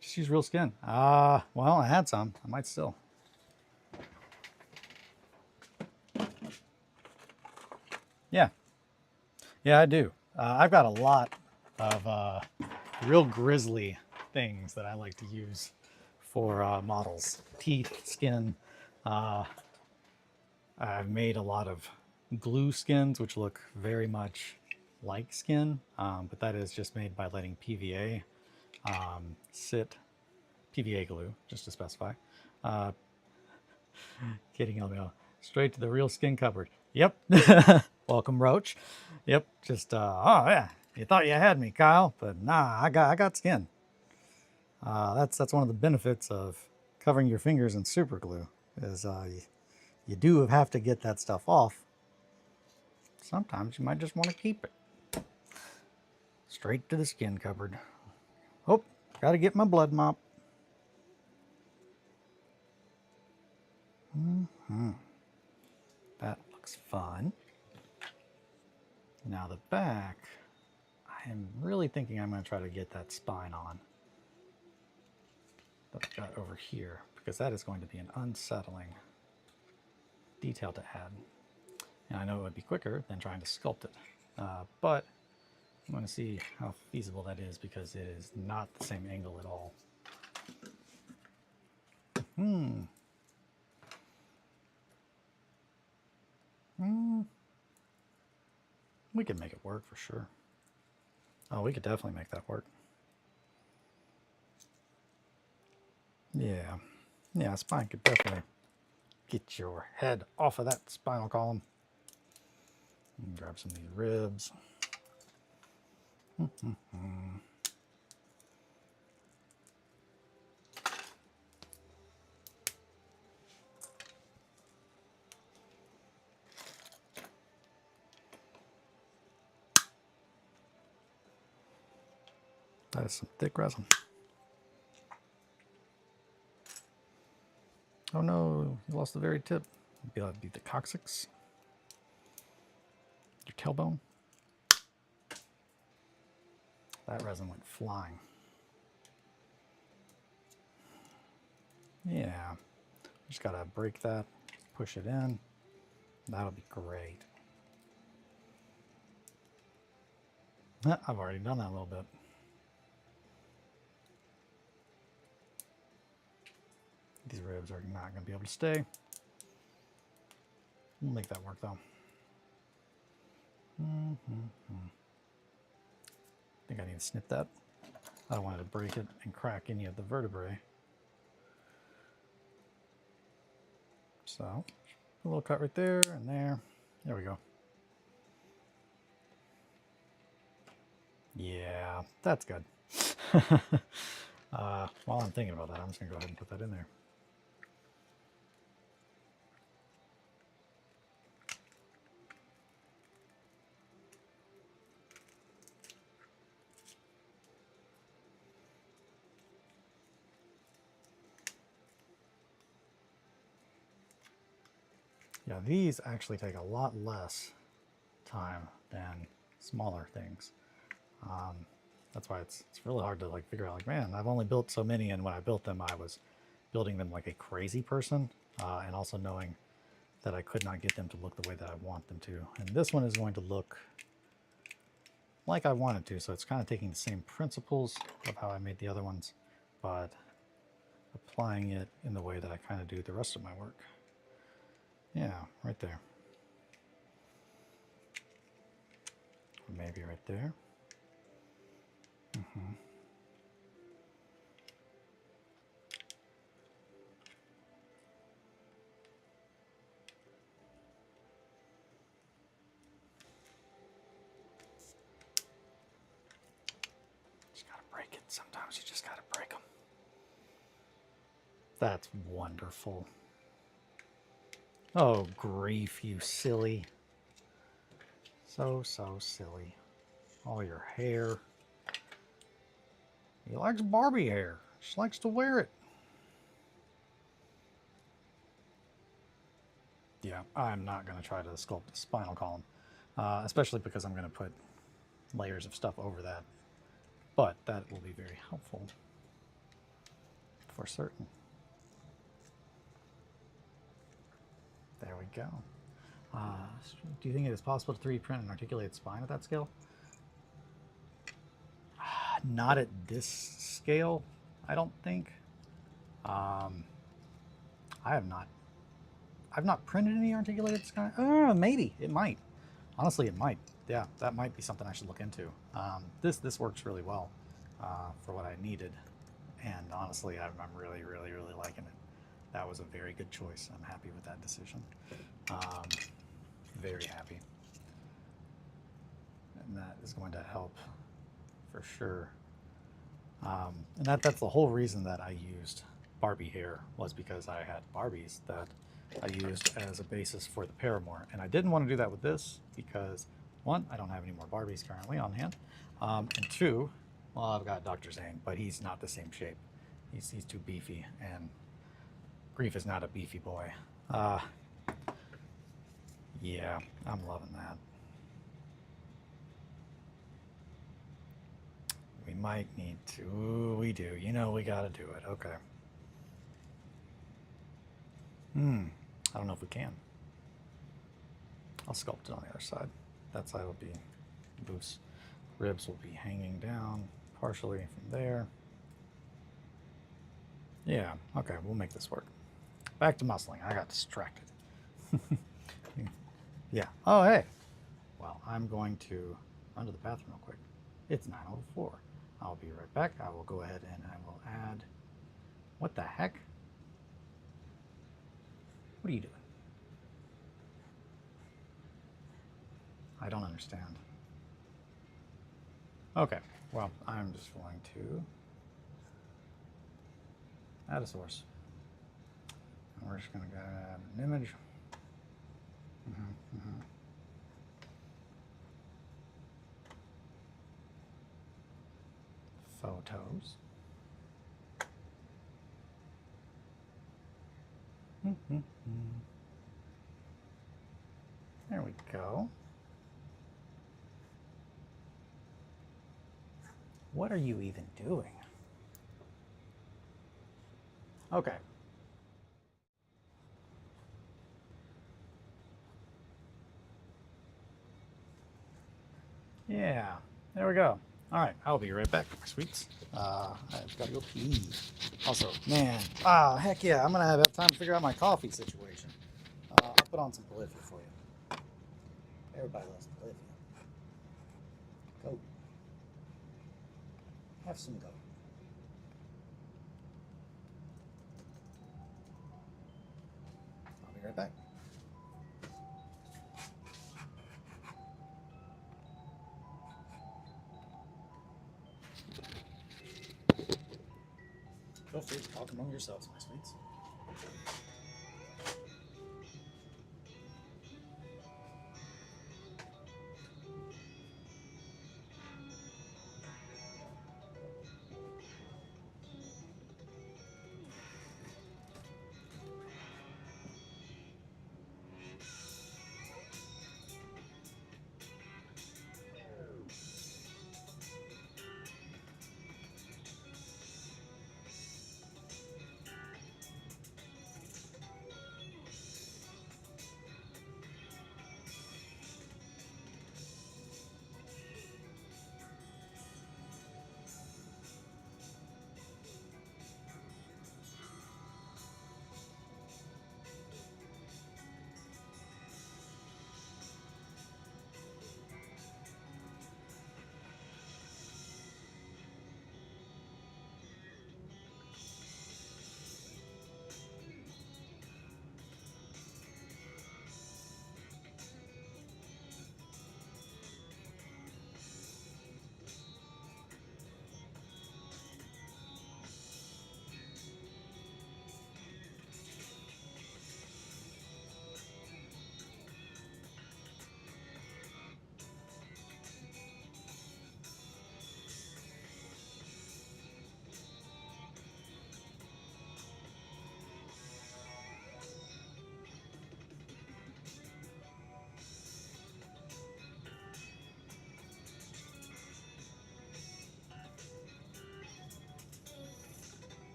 Just use real skin. Well, I had some. I might still. Yeah, I do. I've got a lot of real grisly things that I like to use for models. Teeth, skin. I've made a lot of glue skins, which look very much like skin, but that is just made by letting PVA sit. PVA glue, just to specify. Kidding, LMO. Straight to the real skin cupboard. Yep. Welcome, Roach. Yep. Just oh yeah, you thought you had me, Kyle, but nah, I got skin. That's one of the benefits of covering your fingers in super glue, is you do have to get that stuff off. Sometimes you might just want to keep it. Straight to the skin cupboard. Oh, gotta get my blood mop. That looks fun. Now the back, I am really thinking I'm going to try to get that spine on that I've got over here, because that is going to be an unsettling detail to add. And I know it would be quicker than trying to sculpt it, but I want to see how feasible that is because it is not the same angle at all. We could make it work for sure. Oh, we could definitely make that work. Yeah. Yeah, spine could definitely get your head off of that spinal column. And grab some of these ribs. That is some thick resin. Oh no, you lost the very tip. It'd be the coccyx. Your tailbone. That resin went flying. Yeah. Just gotta break that, push it in. That'll be great. I've already done that a little bit. These ribs are not going to be able to stay. We'll make that work though. I think I need to snip that. I don't want it to break it and crack any of the vertebrae. So, a little cut right there and there. There we go. Yeah, that's good. While I'm thinking about that, I'm just going to go ahead and put that in there. Yeah, these actually take a lot less time than smaller things. That's why it's really hard to like figure out, like, man, I've only built so many, and when I built them, I was building them like a crazy person, and also knowing that I could not get them to look the way that I want them to. And this one is going to look like I wanted to, so it's kind of taking the same principles of how I made the other ones, but applying it in the way that I kind of do the rest of my work. Yeah, right there. Or maybe right there. Just gotta break it. Sometimes you just gotta break them. That's wonderful. Oh, grief, you silly. So silly. All your hair. He likes Barbie hair. She likes to wear it. Yeah, I'm not going to try to sculpt the spinal column, especially because I'm going to put layers of stuff over that. But that will be very helpful for certain. There we go. Do you think it is possible to 3D print an articulated spine at that scale? Not at this scale, I don't think. I've not printed any articulated spine. Maybe it might. Honestly, it might. Yeah, that might be something I should look into. This works really well for what I needed, and honestly, I'm really liking it. That was a very good choice. I'm happy with that decision. Very happy, and that is going to help for sure. And that's the whole reason that I used Barbie hair, was because I had Barbies that I used as a basis for the Paramore. And I didn't want to do that with this because, one, I don't have any more Barbies currently on hand. And two, well, I've got Dr. Zane, but he's not the same shape. He's too beefy, and Grief is not a beefy boy. Yeah, I'm loving that. We might need to. Ooh, we do. You know we gotta do it. Okay. I don't know if we can. I'll sculpt it on the other side. That side will be loose. Ribs will be hanging down partially from there. Yeah, okay, we'll make this work. Back to muscling. I got distracted. Yeah. Oh, hey. Well, I'm going to run to the bathroom real quick. It's 9:04. I'll be right back. I will go ahead and I will add... What the heck? What are you doing? I don't understand. Okay, well, I'm just going to add a source. And we're just going to add an image. Photos. There we go. What are you even doing? Okay. Yeah, there we go. All right, I'll be right back, my sweets. I've got to go pee. Also, man, heck yeah, I'm gonna have time to figure out my coffee situation. I'll put on some Bolivia for you. Everybody loves Bolivia. Go. Have some go. I'll be right back. Feel free to talk among yourselves, my sweets.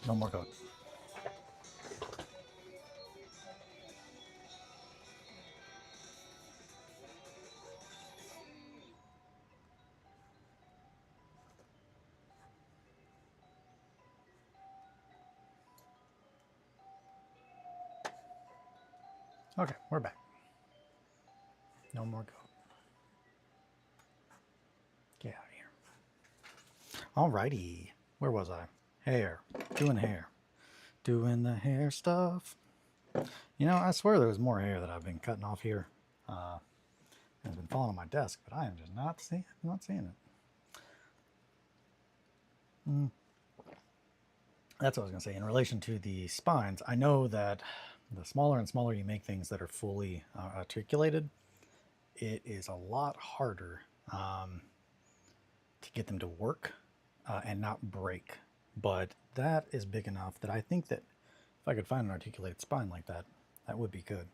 No more code. Okay, we're back. No more go. Get out of here. Alrighty. Where was I? Hair. Doing hair. Doing the hair stuff. You know, I swear there was more hair that I've been cutting off here. It's been falling on my desk, but I am just not seeing it. That's what I was going to say. In relation to the spines, I know that the smaller and smaller you make things that are fully articulated, it is a lot harder to get them to work and not break. But that is big enough that I think that if I could find an articulated spine like that, that would be good.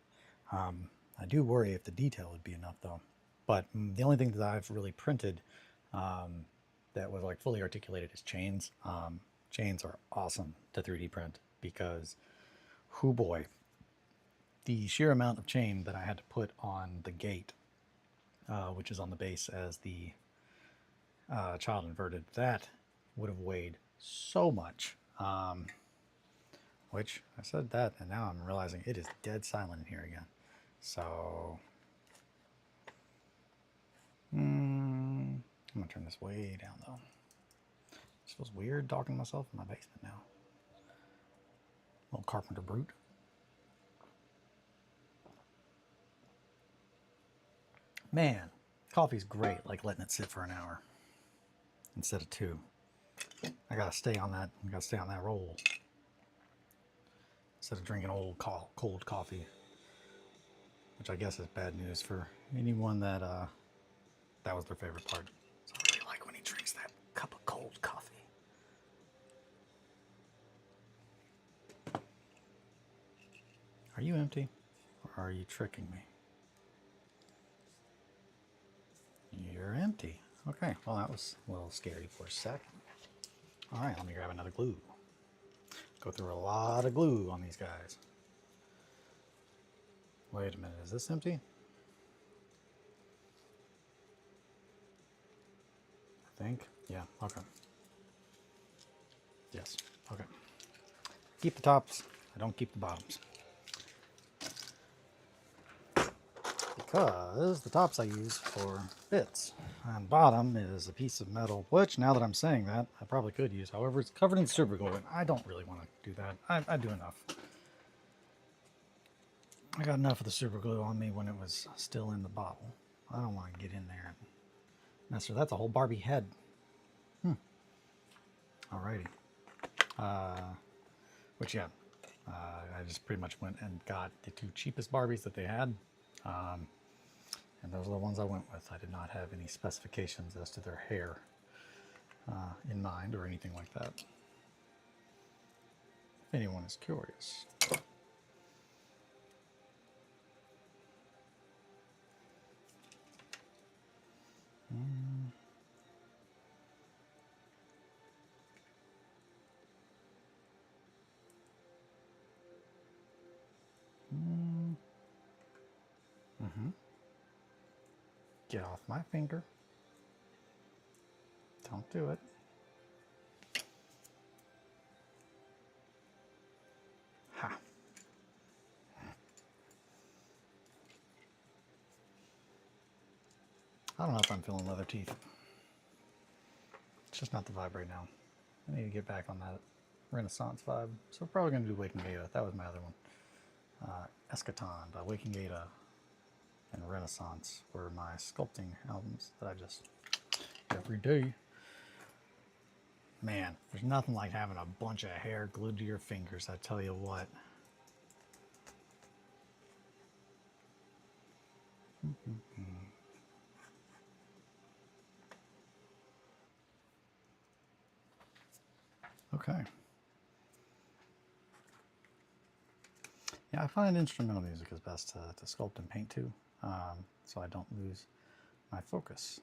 I do worry if the detail would be enough though. But the only thing that I've really printed that was like fully articulated is chains. Chains are awesome to 3D print because, hoo boy, the sheer amount of chain that I had to put on the gate, which is on the base as the child inverted, that would have weighed so much. Which I said that, and now I'm realizing it is dead silent in here again. So I'm gonna turn this way down though. This feels weird talking to myself in my basement now. Little carpenter brute. Man, coffee's great, like letting it sit for an hour instead of 2. I gotta stay on that. I gotta stay on that roll instead of drinking old cold coffee, which I guess is bad news for anyone that that was their favorite part. So I really like when he drinks that cup of cold coffee. Are you empty, or are you tricking me? You're empty. Okay, well that was a little scary for a second. All right, let me grab another glue. Go through a lot of glue on these guys. Wait a minute, is this empty? I think, yeah, okay. Yes, okay. Keep the tops, I don't keep the bottoms. Because the tops I use for bits, and bottom is a piece of metal, which now that I'm saying that, I probably could use. However, it's covered in super glue, and I don't really want to do that. I do enough. I got enough of the super glue on me when it was still in the bottle. I don't want to get in there and mess with. That's a whole Barbie head. Alrighty. Which, yeah, I just pretty much went and got the 2 cheapest Barbies that they had. And those are the ones I went with. I did not have any specifications as to their hair in mind or anything like that. If anyone is curious. Get off my finger. Don't do it. Ha. I don't know if I'm feeling leather teeth. It's just not the vibe right now. I need to get back on that Renaissance vibe. So we're probably going to do Waking Gata. That was my other one. Eschaton by Waking Gata and Renaissance were my sculpting albums that I just every day. Man, there's nothing like having a bunch of hair glued to your fingers, I tell you what. Okay. Yeah, I find instrumental music is best to sculpt and paint to, so I don't lose my focus.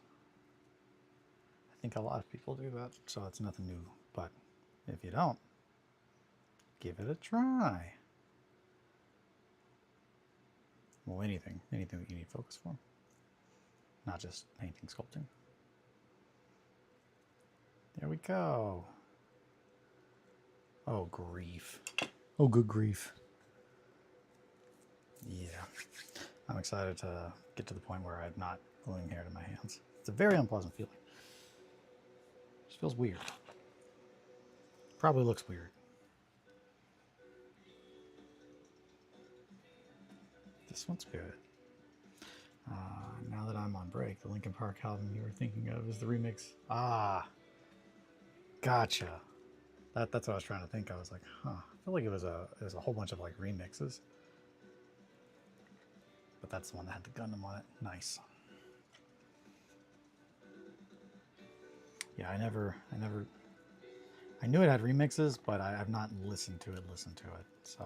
I think a lot of people do that, so it's nothing new. But if you don't, give it a try. Well, anything that you need focus for, not just painting, sculpting. There we go. Oh, grief. Oh, good grief. Yeah, I'm excited to get to the point where I'm not gluing hair to my hands. It's a very unpleasant feeling. It just feels weird. Probably looks weird. This one's good. Now that I'm on break, the Linkin Park album you were thinking of is the remix. Ah, gotcha. That's what I was trying to think. I was like, huh. I feel like it was a whole bunch of like remixes, but that's the one that had the Gundam on it. Nice. Yeah, I knew it had remixes, but I've not listened to it. So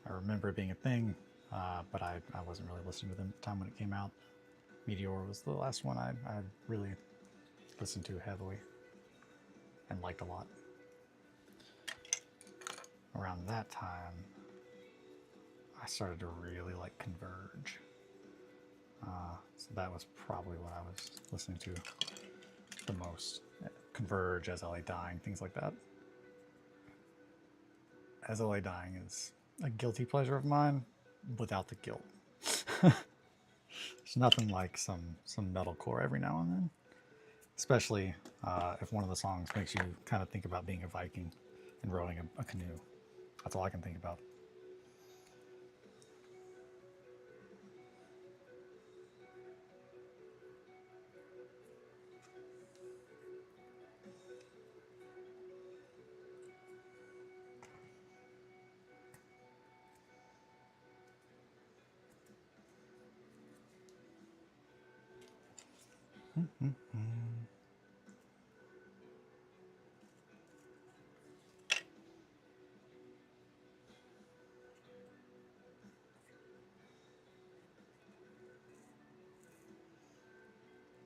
I remember it being a thing, but I wasn't really listening to them at the time when it came out. Meteor was the last one I really listened to heavily and liked a lot. Around that time, I started to really like Converge. So that was probably what I was listening to the most. Converge, As LA Dying, things like that. As LA Dying is a guilty pleasure of mine without the guilt. There's nothing like some metalcore every now and then, especially if one of the songs makes you kind of think about being a Viking and rowing a canoe. That's all I can think about.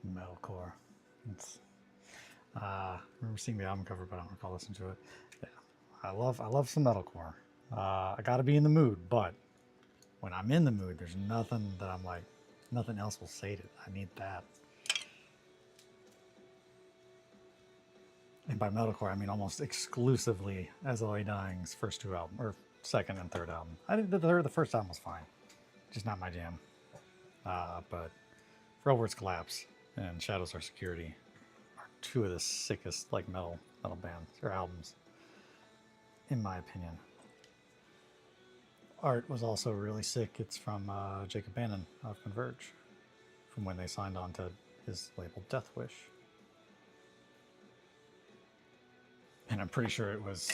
Metalcore. I remember seeing the album cover, but I don't recall listening to it. Yeah, I love some metalcore. I got to be in the mood, but when I'm in the mood, there's nothing that I'm like, nothing else will sate it. I need that. And by metalcore, I mean almost exclusively As LA Dying's first two albums, or second and third album. I think the first album was fine, just not my jam. But RedWetSkeleton and Shadows Are Security are two of the sickest like metal bands or albums, in my opinion. Art was also really sick. It's from Jacob Bannon of Converge, from when they signed on to his label Death Wish. And I'm pretty sure it was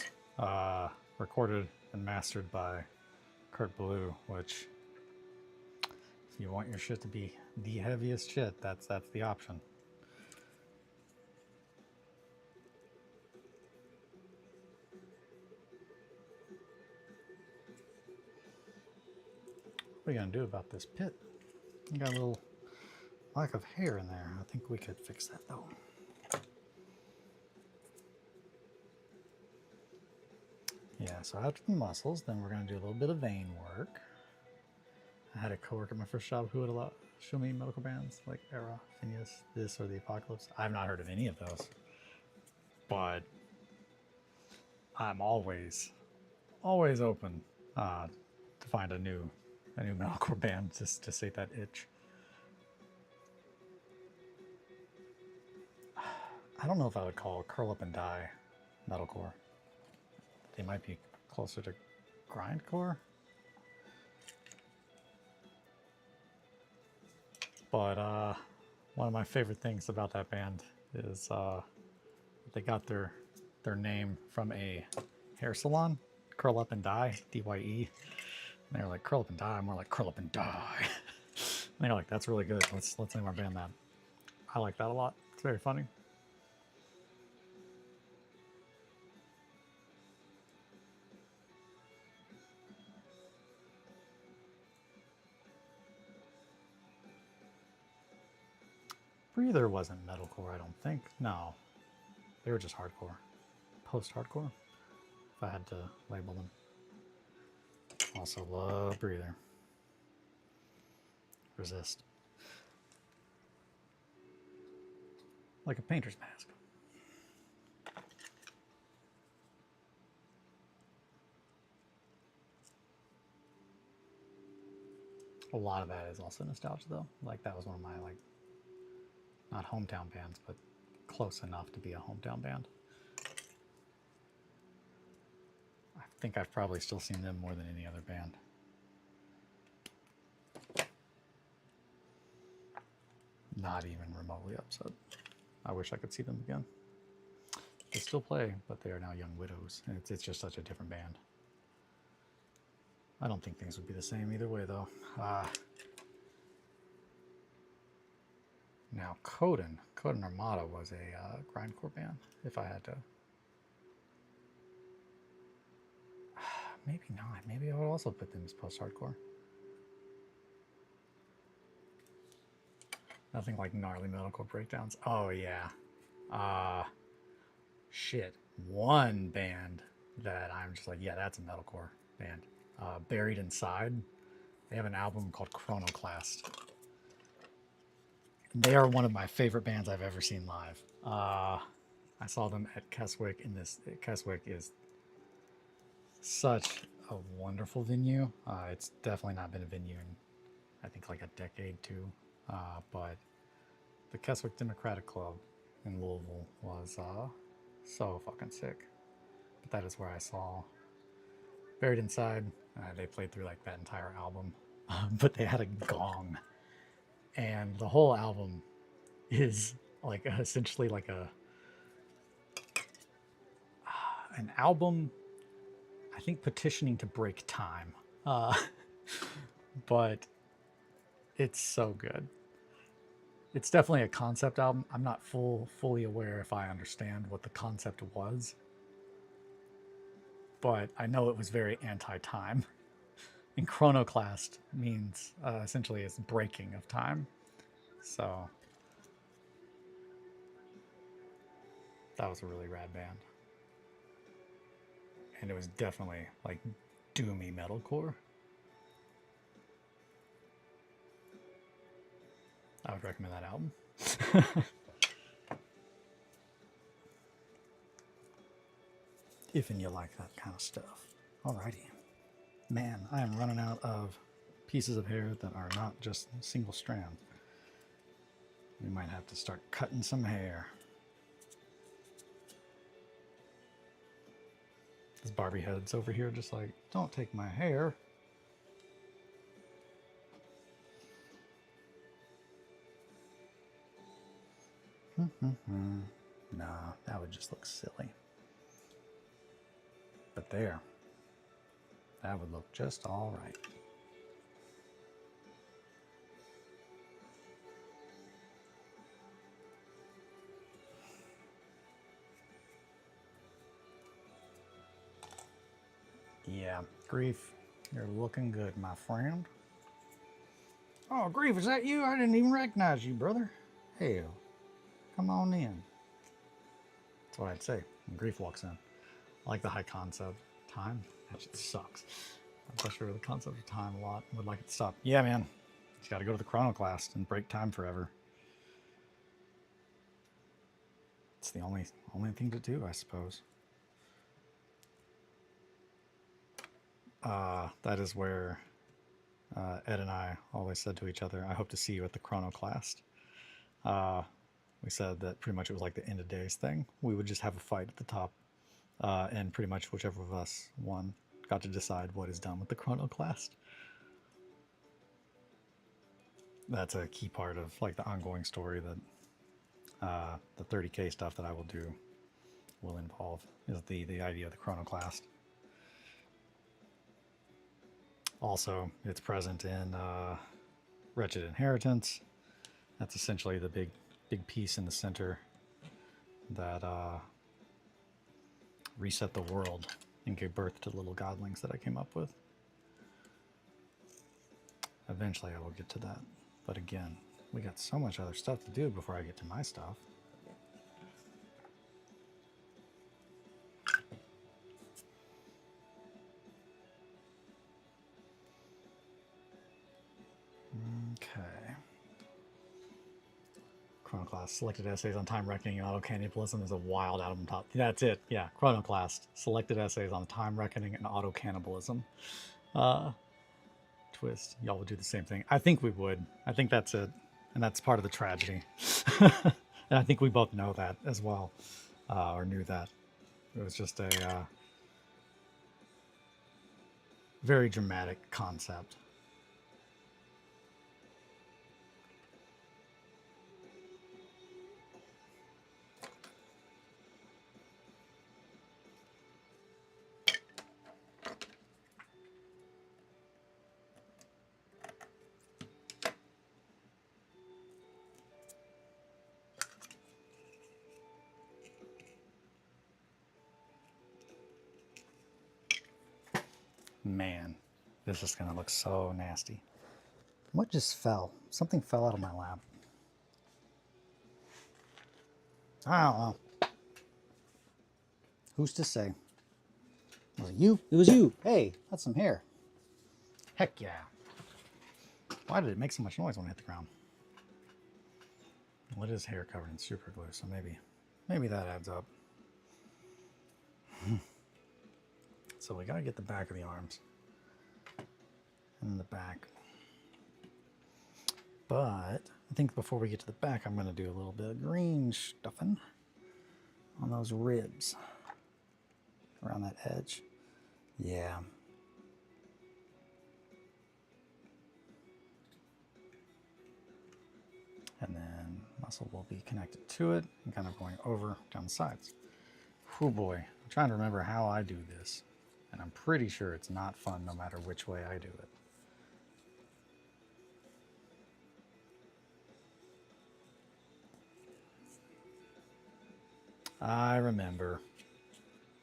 recorded and mastered by Kurt Ballou, which, if you want your shit to be the heaviest shit, that's the option. What are we gonna do about this pit? You got a little lack of hair in there. I think we could fix that though. Yeah, so after the muscles, then we're gonna do a little bit of vein work. I had a coworker at my first job who would show me medical bands like Era, Phineas, This, or The Apocalypse. I've not heard of any of those, but I'm always open to find a new metalcore band just to sate that itch. I don't know if I would call Curl Up and Die metalcore. They might be closer to grindcore. But one of my favorite things about that band is they got their name from a hair salon, Curl Up and Die, D-Y-E. And they were like, curl up and die, more like curl up and die. And they're like, that's really good. Let's name our band that. I like that a lot. It's very funny. Breather wasn't metalcore, I don't think. No, they were just hardcore, post-hardcore, if I had to label them. Also love Breather. Resist. Like a painter's mask. A lot of that is also nostalgia, though. Like, that was one of my, like, not hometown bands, but close enough to be a hometown band. I think I've probably still seen them more than any other band. Not even remotely upset. I wish I could see them again. They still play, but they are now Young Widows. And it's just such a different band. I don't think things would be the same either way, though. Now, Coden Armada was a grindcore band, if I had to. Maybe not. Maybe I would also put them as post-hardcore. Nothing like gnarly metalcore breakdowns. Oh, yeah. Shit. One band that I'm just like, yeah, that's a metalcore band. Buried Inside. They have an album called Chronoclast. They are one of my favorite bands I've ever seen live. I saw them at Keswick, and Keswick is such a wonderful venue. It's definitely not been a venue in, I think, like a decade too. But the Keswick Democratic Club in Louisville was so fucking sick. But that is where I saw Buried Inside. They played through like that entire album, but they had a gong, and the whole album is like essentially like an album, I think, petitioning to break time. But it's so good. It's definitely a concept album. I'm not fully aware if I understand what the concept was, but I know it was very anti-time. And Chronoclast means essentially it's breaking of time. So that was a really rad band. And it was definitely like doomy metalcore. I would recommend that album. If and you like that kind of stuff. Alrighty. Man, I am running out of pieces of hair that are not just single strand. We might have to start cutting some hair. This Barbie head's over here just like, don't take my hair. Nah, that would just look silly. But there. That would look just all right. Yeah, Grief, you're looking good, my friend. Oh, Grief, is that you? I didn't even recognize you, brother. Hell, come on in. That's what I'd say when Grief walks in. I like the high concept. Time? That shit sucks. I'm frustrated with the concept of time a lot. Would like it to stop. Yeah, man. You gotta go to the Chronoclast and break time forever. It's the only thing to do, I suppose. That is where Ed and I always said to each other, I hope to see you at the Chronoclast. We said that pretty much it was like the end of days thing. We would just have a fight at the top, and pretty much whichever of us won got to decide what is done with the Chronoclast. That's a key part of like the ongoing story that the 30K stuff that I will do will involve, is the idea of the Chronoclast. Also, it's present in Wretched Inheritance. That's essentially the big piece in the center that reset the world and gave birth to little godlings that I came up with. Eventually I will get to that. But again, we got so much other stuff to do before I get to my stuff. Okay. Chronoclast, selected essays on time reckoning and auto-cannibalism is a wild album top. That's it. Yeah, Chronoclast, selected essays on time reckoning and auto-cannibalism. twist. Y'all would do the same thing. I think we would. I think that's it. And that's part of the tragedy. And I think we both know that as well. Or knew that. It was just a very dramatic concept. Man, this is going to look so nasty. What just fell? Something fell out of my lap. I don't know. Who's to say? Was it you? It was you. Hey, that's some hair. Heck yeah. Why did it make so much noise when it hit the ground? Well, it is hair covered in super glue, so maybe that adds up. So we gotta get the back of the arms and the back. But I think before we get to the back, I'm gonna do a little bit of green stuffing on those ribs around that edge. Yeah. And then muscle will be connected to it and kind of going over down the sides. Oh boy, I'm trying to remember how I do this. And I'm pretty sure it's not fun no matter which way I do it. I remember.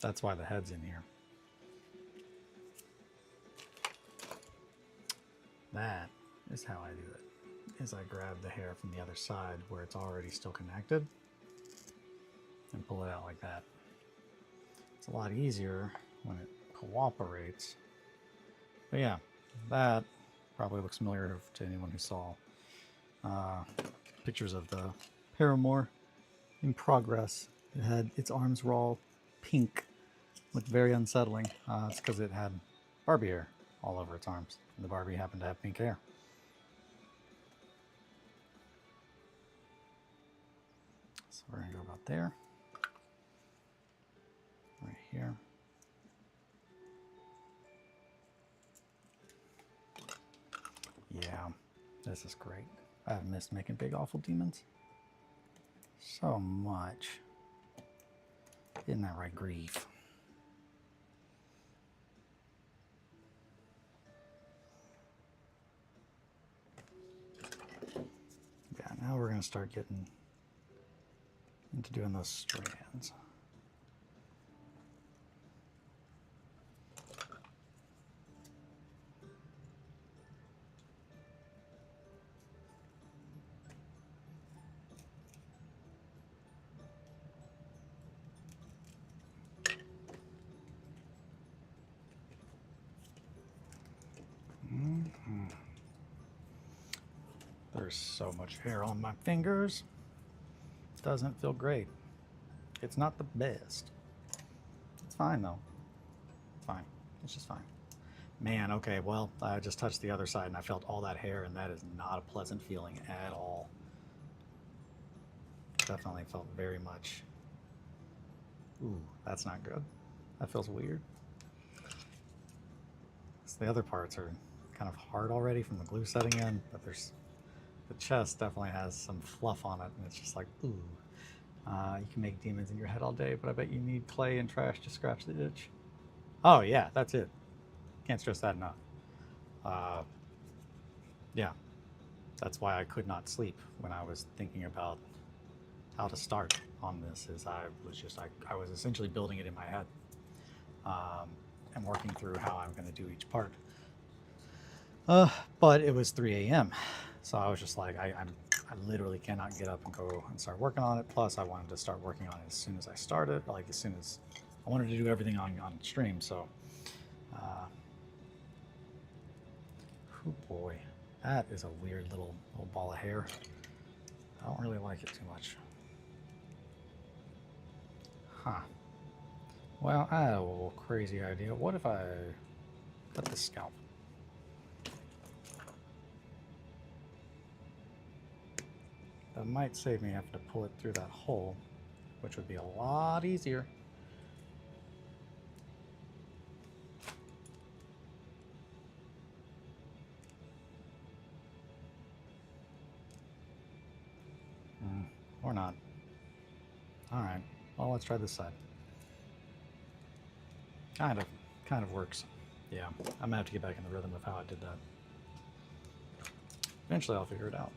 That's why the head's in here. That is how I do it. Is I grab the hair from the other side where it's already still connected and pull it out like that. It's a lot easier when it cooperates. But yeah, that probably looks familiar to anyone who saw pictures of the paramour in progress. It had its arms were all pink, looked very unsettling. It's because it had Barbie hair all over its arms. And the Barbie happened to have pink hair. So we're gonna go about there, right here. Yeah, this is great. I've missed making big awful demons so much. Isn't that right, Grief? Yeah, now we're gonna start getting into doing those strands. There's so much hair on my fingers. Doesn't feel great. It's not the best. It's fine though. Fine. It's just fine. Man, okay, well, I just touched the other side and I felt all that hair, and that is not a pleasant feeling at all. Definitely felt very much. Ooh, that's not good. That feels weird. So the other parts are kind of hard already from the glue setting in, but there's the chest definitely has some fluff on it, and it's just like, ooh. You can make demons in your head all day, but I bet you need clay and trash to scratch the itch. Oh yeah, that's it. Can't stress that enough. Yeah, that's why I could not sleep when I was thinking about how to start on this. Is I was essentially building it in my head, and working through how I'm going to do each part. But it was 3 a.m. So I was just like, I literally cannot get up and go and start working on it. Plus, I wanted to start working on it as soon as I started, like as soon as I wanted to do everything on stream. So, oh boy, that is a weird little ball of hair. I don't really like it too much. Huh. Well, I have a little crazy idea. What if I cut the scalp? That might save me having to pull it through that hole, which would be a lot easier. Or not. Alright, well, let's try this side. Kind of works. Yeah, I'm gonna have to get back in the rhythm of how I did that. Eventually I'll figure it out.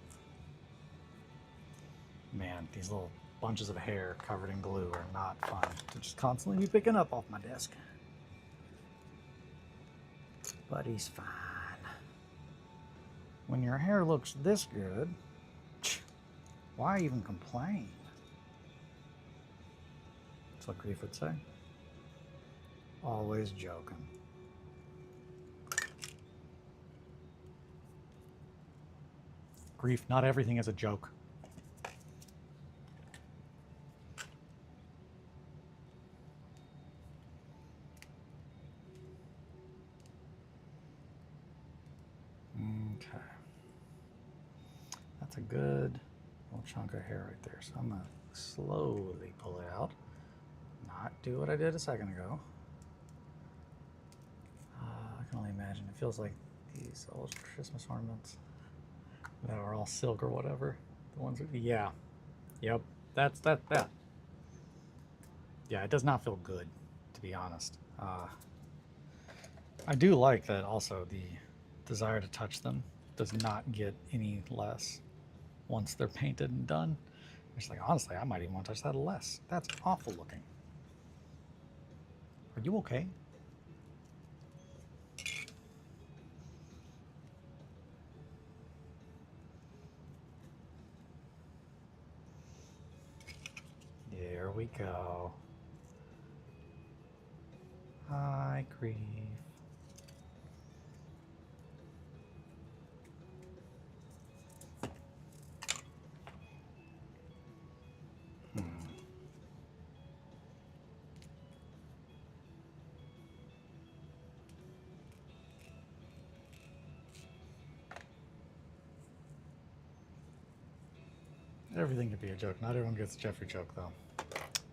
Man, these little bunches of hair covered in glue are not fun to just constantly be picking up off my desk. But he's fine. When your hair looks this good, why even complain? That's what Grief would say. Always joking. Grief, not everything is a joke. Okay. That's a good little chunk of hair right there. So I'm going to slowly pull it out. Not do what I did a second ago. I can only imagine. It feels like these old Christmas ornaments that are all silk or whatever. The ones that, yeah. Yep. That's that. Yeah, it does not feel good, to be honest. I do like that also the desire to touch them does not get any less once they're painted and done. It's like, honestly, I might even want to touch that less. That's awful looking. Are you okay? There we go. Hi, Grief. Everything could be a joke. Not everyone gets a Jeffrey joke, though.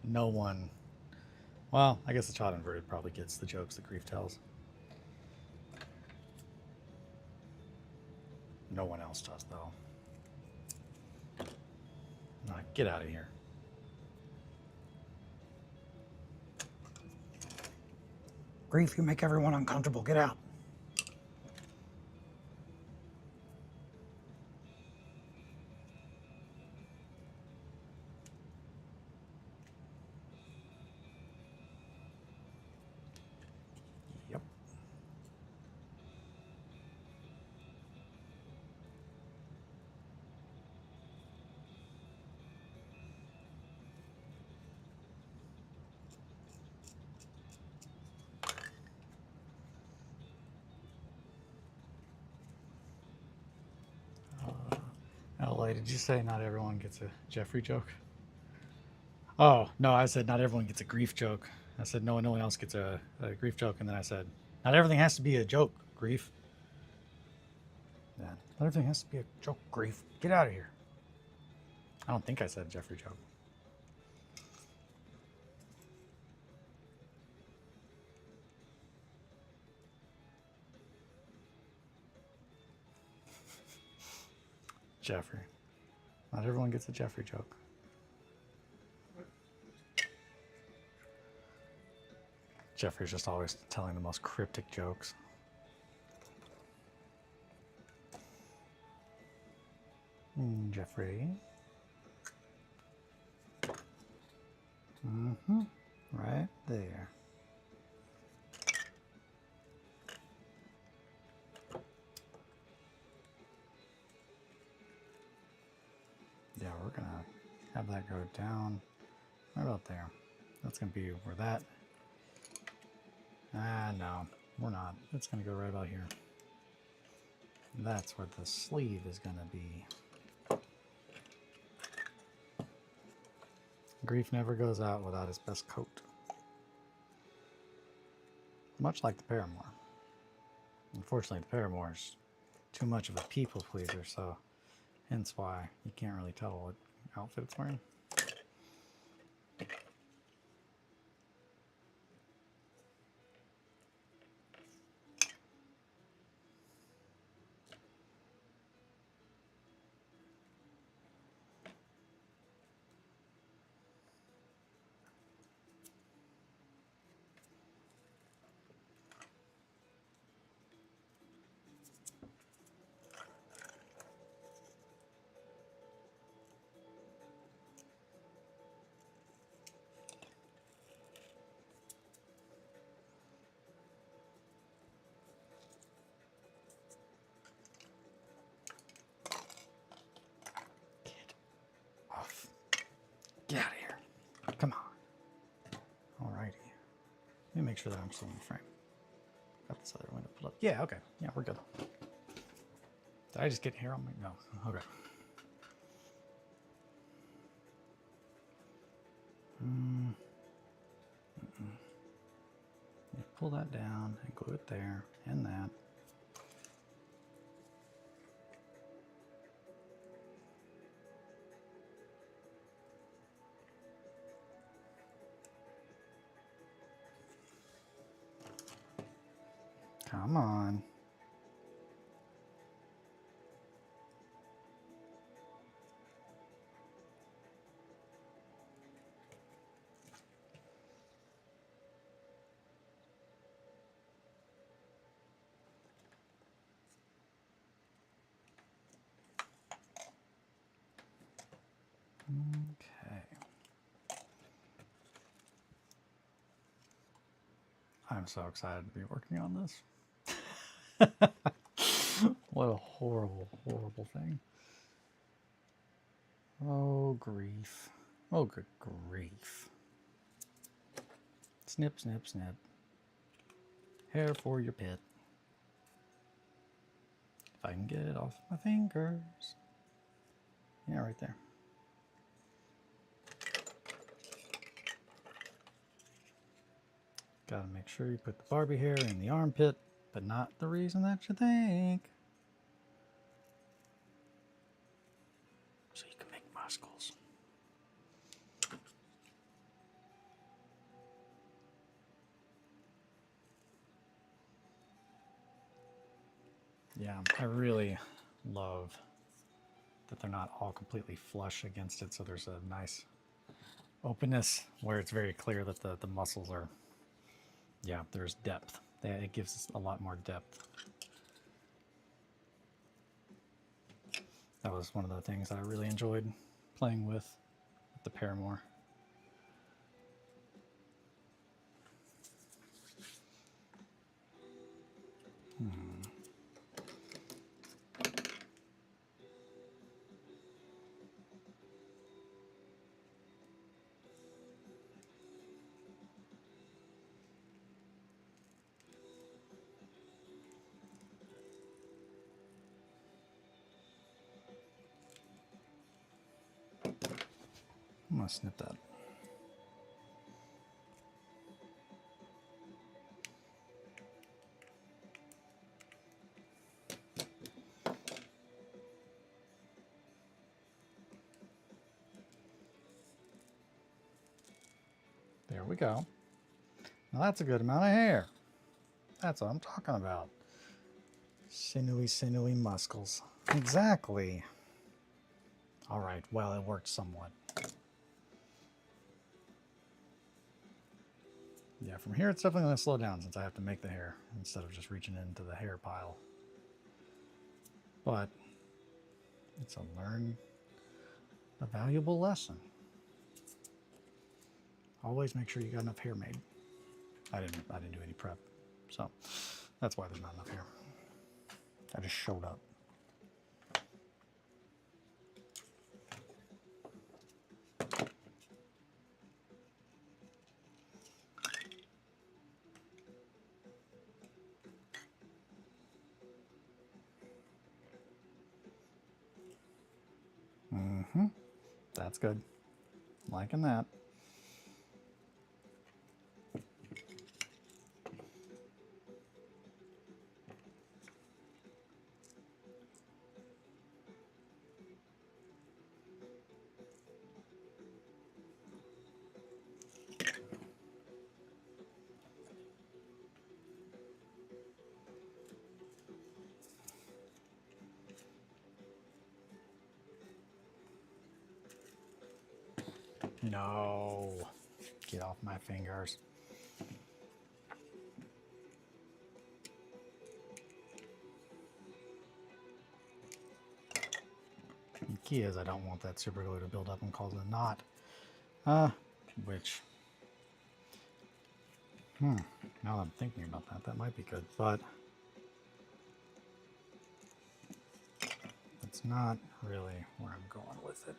No one. Well, I guess the child inverted probably gets the jokes that Grief tells. No one else does, though. Get out of here. Grief, you make everyone uncomfortable. Get out. Yep. LA, did you say not everyone gets a Jeffrey joke? Oh, no, I said not everyone gets a Grief joke. I said no one else gets a Grief joke, and then I said, not everything has to be a joke, Grief. Yeah, not everything has to be a joke, Grief. Get out of here. I don't think I said Jeffrey joke. Jeffrey. Not everyone gets a Jeffrey joke. Jeffrey's just always telling the most cryptic jokes. Jeffrey. Right there. Yeah, we're gonna have that go down right about there. That's gonna be where that. No, we're not. It's gonna go right about here. That's where the sleeve is gonna be. Grief never goes out without his best coat. Much like the Paramour. Unfortunately, the Paramour is too much of a people pleaser, so Hence why you can't really tell what outfit it's wearing. Get out of here. Come on. Alrighty. Let me make sure that I'm still in the frame. Got this other window pulled up. Yeah, okay. Yeah, we're good. Did I just get hair on my... No. Okay. You pull that down and glue it there and that. Come on. Okay. I'm so excited to be working on this. What a horrible, horrible thing. Oh, grief. Oh, good grief. Snip, snip, snip. Hair for your pit. If I can get it off my fingers. Yeah, right there. Gotta make sure you put the Barbie hair in the armpit, but not the reason that you think. So you can make muscles. Yeah, I really love that they're not all completely flush against it, so there's a nice openness where it's very clear that the muscles are, yeah, there's depth. It gives us a lot more depth. That was one of the things that I really enjoyed playing with the Paramore. I'm gonna snip that. There we go. Now that's a good amount of hair. That's what I'm talking about. Sinewy, sinewy muscles. Exactly. All right, well, it worked somewhat. Yeah, from here it's definitely going to slow down since I have to make the hair instead of just reaching into the hair pile. But it's a valuable lesson. Always make sure you got enough hair made. I didn't do any prep, so that's why there's not enough hair. I just showed up. That's good. Liking that. No. Get off my fingers. The key is I don't want that super glue to build up and cause a knot. Which... now that I'm thinking about that, that might be good, but... it's not really where I'm going with it.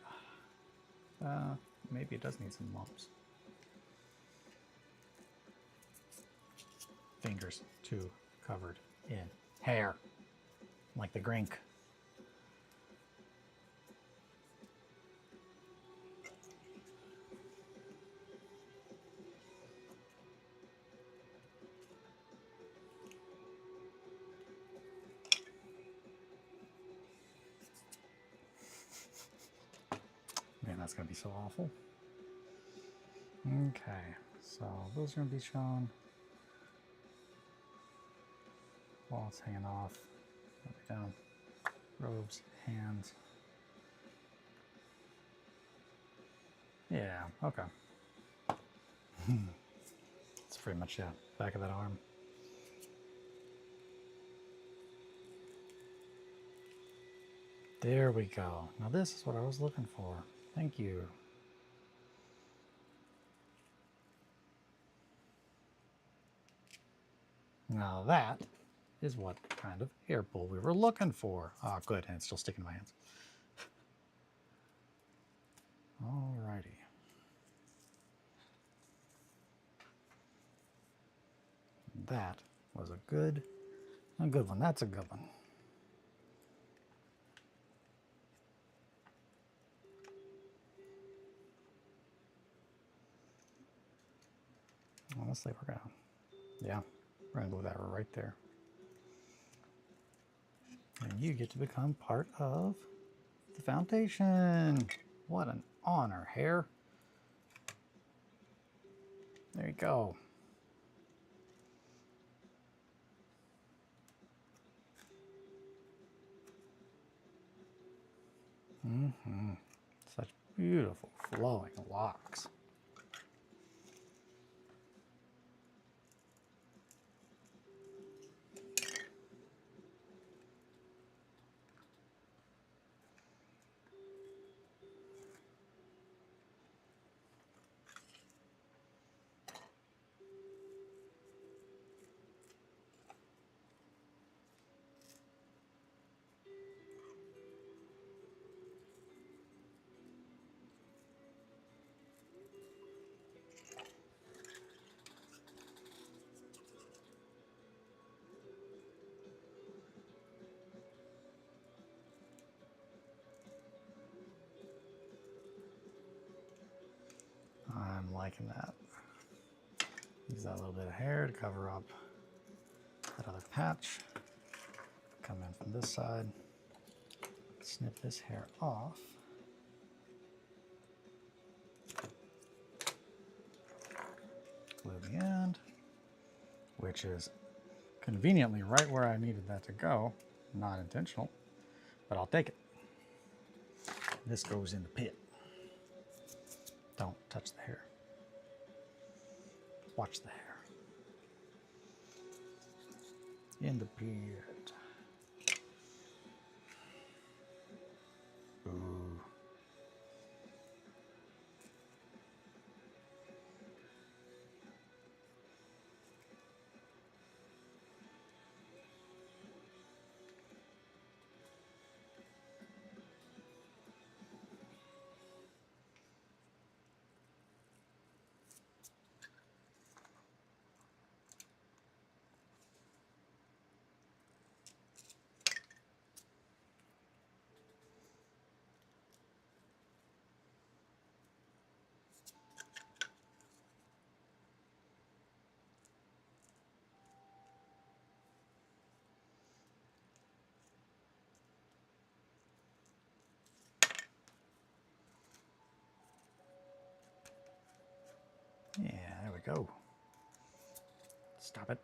Maybe it does need some lumps. Fingers too covered in hair, like the grink. Man, that's going to be so awful. Okay, so those are going to be shown. Wallets hanging off. Down. Robes, hands. Yeah, okay. That's pretty much, yeah, back of that arm. There we go. Now this is what I was looking for. Thank you. Now that is what kind of hair pull we were looking for. Ah, good, and it's still sticking to my hands. Alrighty. That was a good one. That's a good one. Honestly, we're gonna, yeah, we're gonna glue that right there. And you get to become part of the foundation. What an honor, hair. There you go. Such beautiful flowing locks. I'm liking that. Use that little bit of hair to cover up that other patch. Come in from this side, snip this hair off. Glue the end, which is conveniently right where I needed that to go. Not intentional, but I'll take it. This goes in the pit. Don't touch the hair. Watch the hair. In the pit. Ooh. Yeah, there we go. Stop it.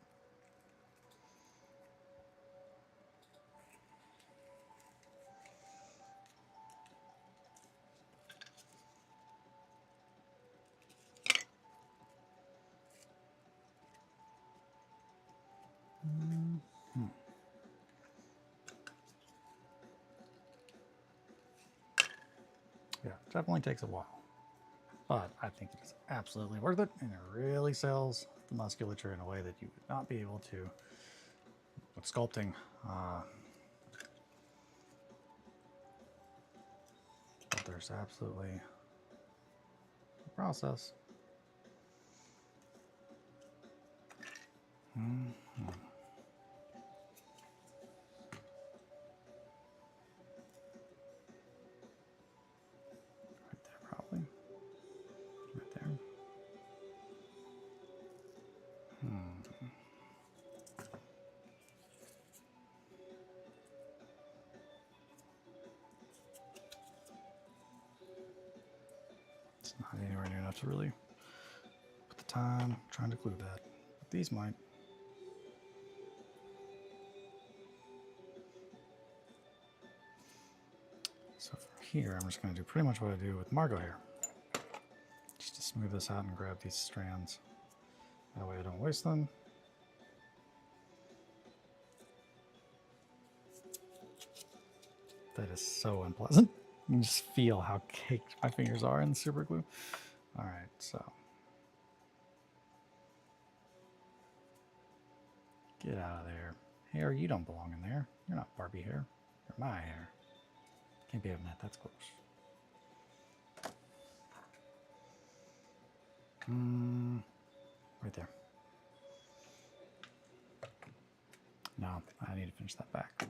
Definitely takes a while, but I think it's absolutely worth it, and it really sells the musculature in a way that you would not be able to with sculpting. But there's absolutely a process. Mm-hmm. Right there, probably. Right there. It's not anywhere near enough to really put the time trying to glue that. But these might. So from here, I'm just going to do pretty much what I do with Margot hair. Just to smooth this out and grab these strands. That way I don't waste them. That is so unpleasant. You can just feel how caked my fingers are in super glue. All right, so. Get out of there. Hair, you don't belong in there. You're not Barbie hair. You're my hair. Can't be having that. That's gross. Right there. No, I need to finish that back.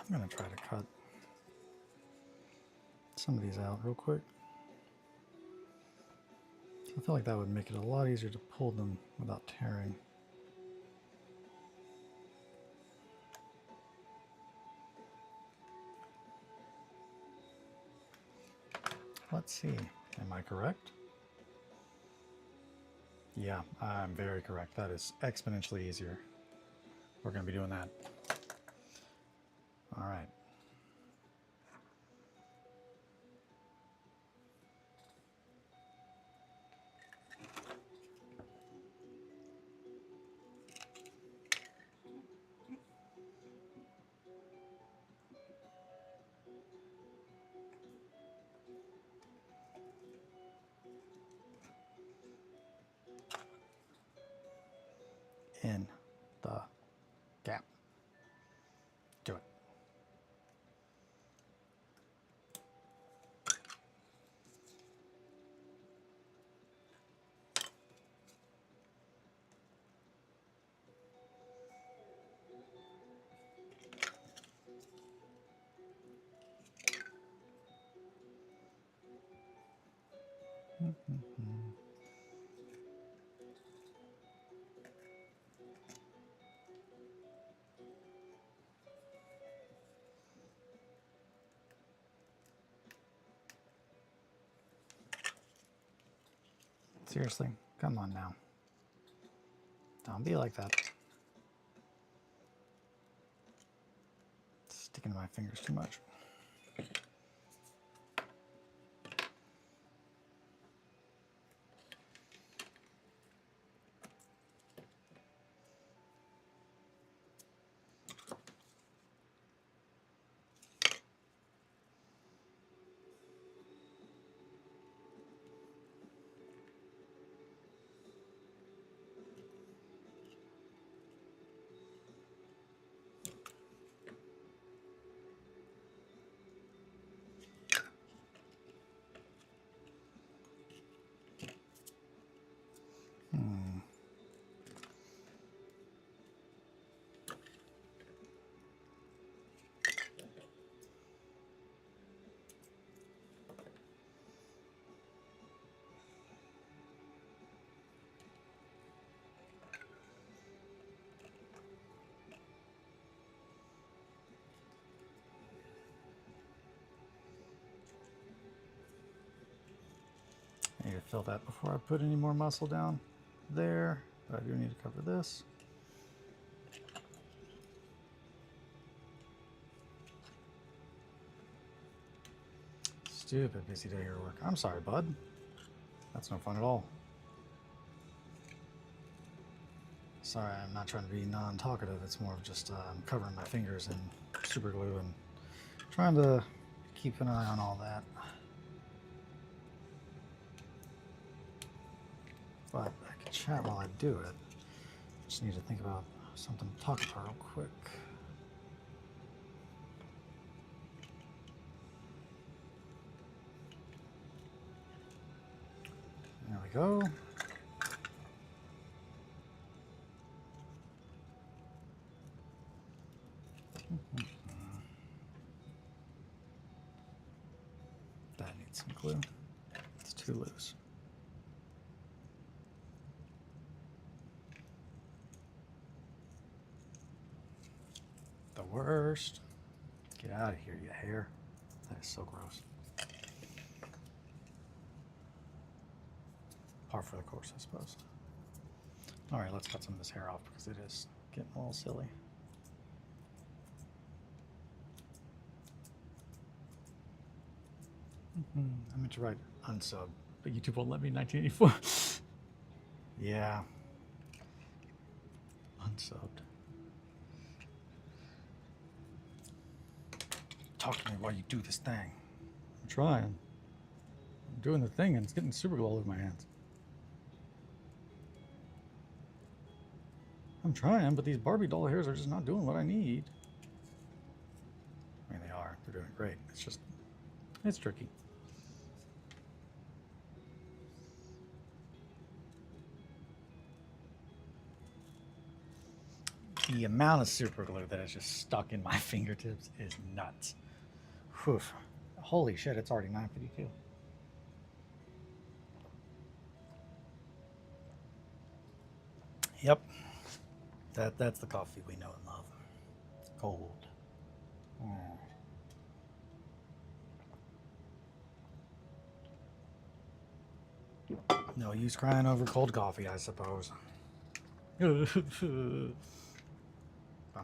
I'm going to try to cut some of these out real quick. I feel like that would make it a lot easier to pull them without tearing. Let's see. Am I correct? Yeah, I'm very correct. That is exponentially easier. We're going to be doing that. All right. In the gap. Do it. Seriously, come on now. Don't be like that. It's sticking to my fingers too much. fill that before I put any more muscle down there, but I do need to cover this. Stupid busy day at work. I'm sorry, bud. That's no fun at all. Sorry, I'm not trying to be non-talkative. It's more of just covering my fingers in super glue and trying to keep an eye on all that. But I can chat while I do it. Just need to think about something to talk about real quick. There we go. That needs some glue. It's too loose. The worst. Get out of here, you hair. That is so gross. Par for the course, I suppose. All right, let's cut some of this hair off because it is getting a little silly. I meant to write unsub, but YouTube won't let me. 1984. Yeah. Unsubbed. Talk to me while you do this thing. I'm trying. I'm doing the thing and it's getting super glue all over my hands. I'm trying, but these Barbie doll hairs are just not doing what I need. I mean, they are. They're doing great. It's just, it's tricky. The amount of super glue that is just stuck in my fingertips is nuts. Whew. Holy shit, it's already 9:52. Yep. That's the coffee we know and love. Cold. No use crying over cold coffee, I suppose. I'm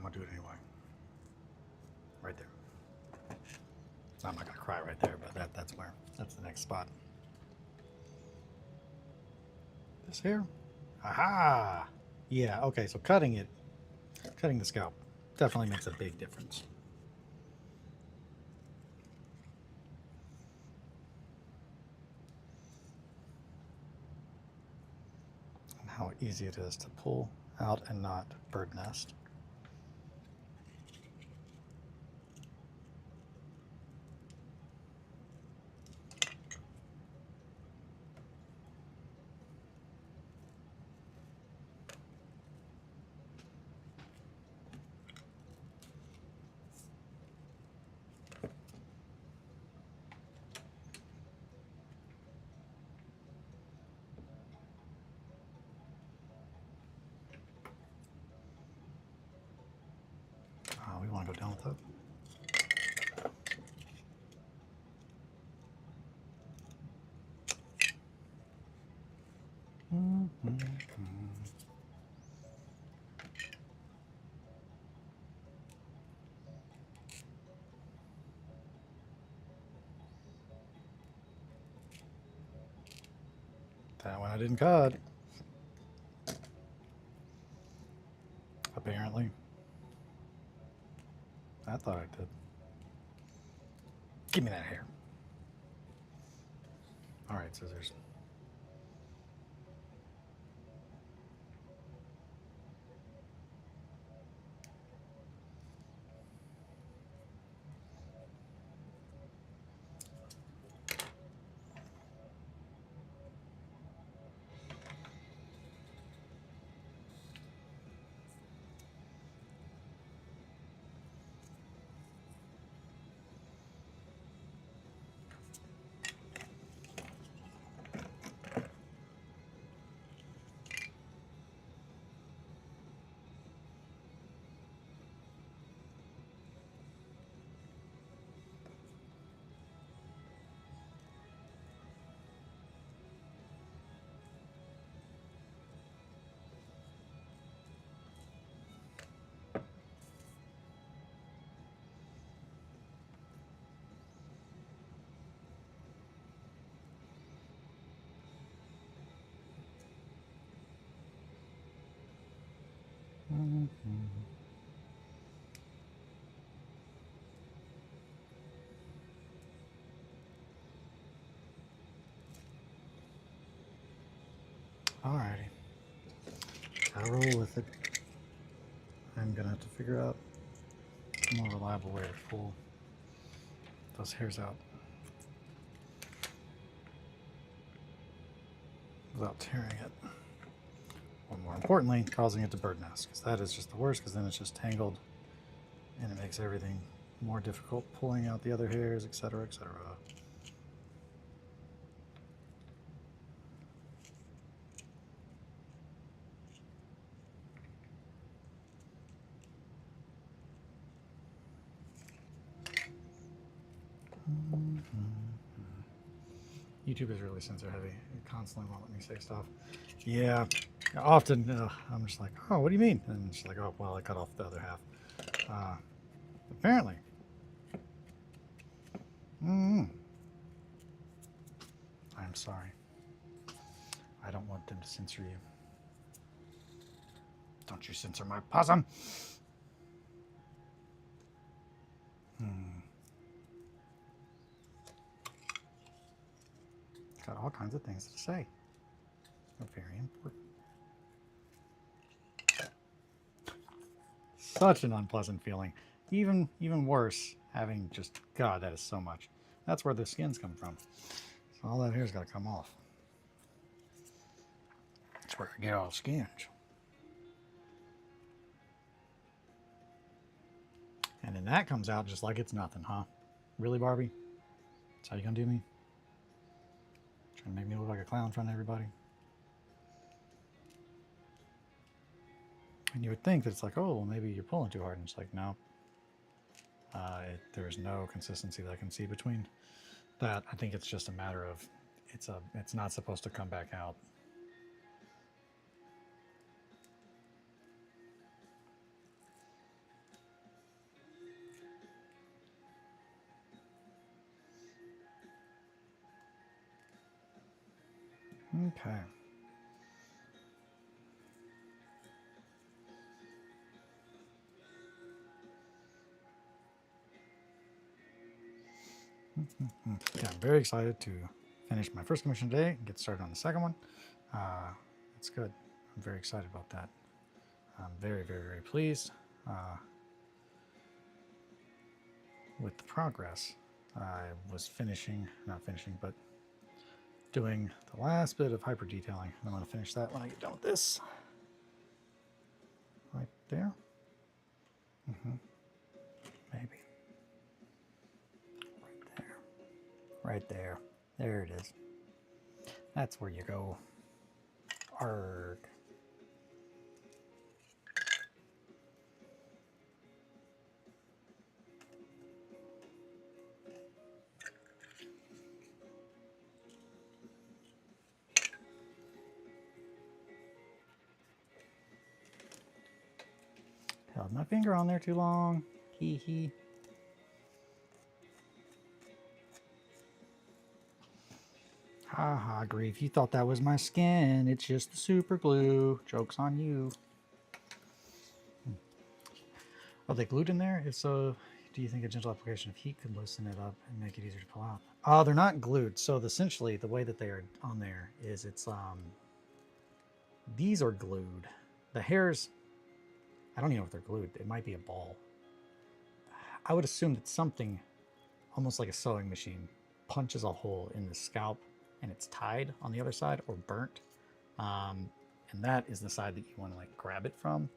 gonna do it anyway. Right there. I'm not gonna cry right there, but that's the next spot. This hair? Aha! Yeah, okay, so cutting the scalp definitely makes a big difference. And how easy it is to pull out and not bird nest. We want to go down with that. That one I didn't cut. Apparently. I thought I did. Give me that hair. All right, scissors. Alrighty. I'll roll with it. I'm gonna have to figure out a more reliable way to pull those hairs out without tearing it. Or more importantly, causing it to bird nest, because that is just the worst, because then it's just tangled and it makes everything more difficult pulling out the other hairs, etc., etc. YouTube is really censor heavy. It constantly won't let me say stuff. Yeah, often I'm just like, oh, what do you mean? And it's like, oh, well, I cut off the other half. Apparently. I'm sorry. I don't want them to censor you. Don't you censor my possum. Got all kinds of things to say. Very important. Such an unpleasant feeling. Even worse, having just, God, that is so much. That's where the skins come from. So all that hair's got to come off. That's where I get all the skins. And then that comes out just like it's nothing, huh? Really, Barbie? That's how you gonna do me? Trying to make me look like a clown in front of everybody? And you would think that it's like, oh, well, maybe you're pulling too hard. And it's like, no. There is no consistency that I can see between that. I think it's just a matter of it's not supposed to come back out. Okay. Yeah, I'm very excited to finish my first commission today and get started on the second one. It's good. I'm very excited about that. I'm very, very, very pleased with the progress. I was not finishing, but doing the last bit of hyper detailing. I'm going to finish that when I get done with this. Right there. Maybe. Right there. Right there. There it is. That's where you go. Arg. Held my finger on there too long. Hee hee. Ha ha, Grief. You thought that was my skin. It's just the super glue. Joke's on you. Are they glued in there? If so, do you think a gentle application of heat could loosen it up and make it easier to pull out? Oh, they're not glued. So essentially, the way that they are on there is these are glued. The hairs, I don't even know if they're glued. It might be a ball. I would assume that something almost like a sewing machine punches a hole in the scalp and it's tied on the other side or burnt. And that is the side that you want to like grab it from.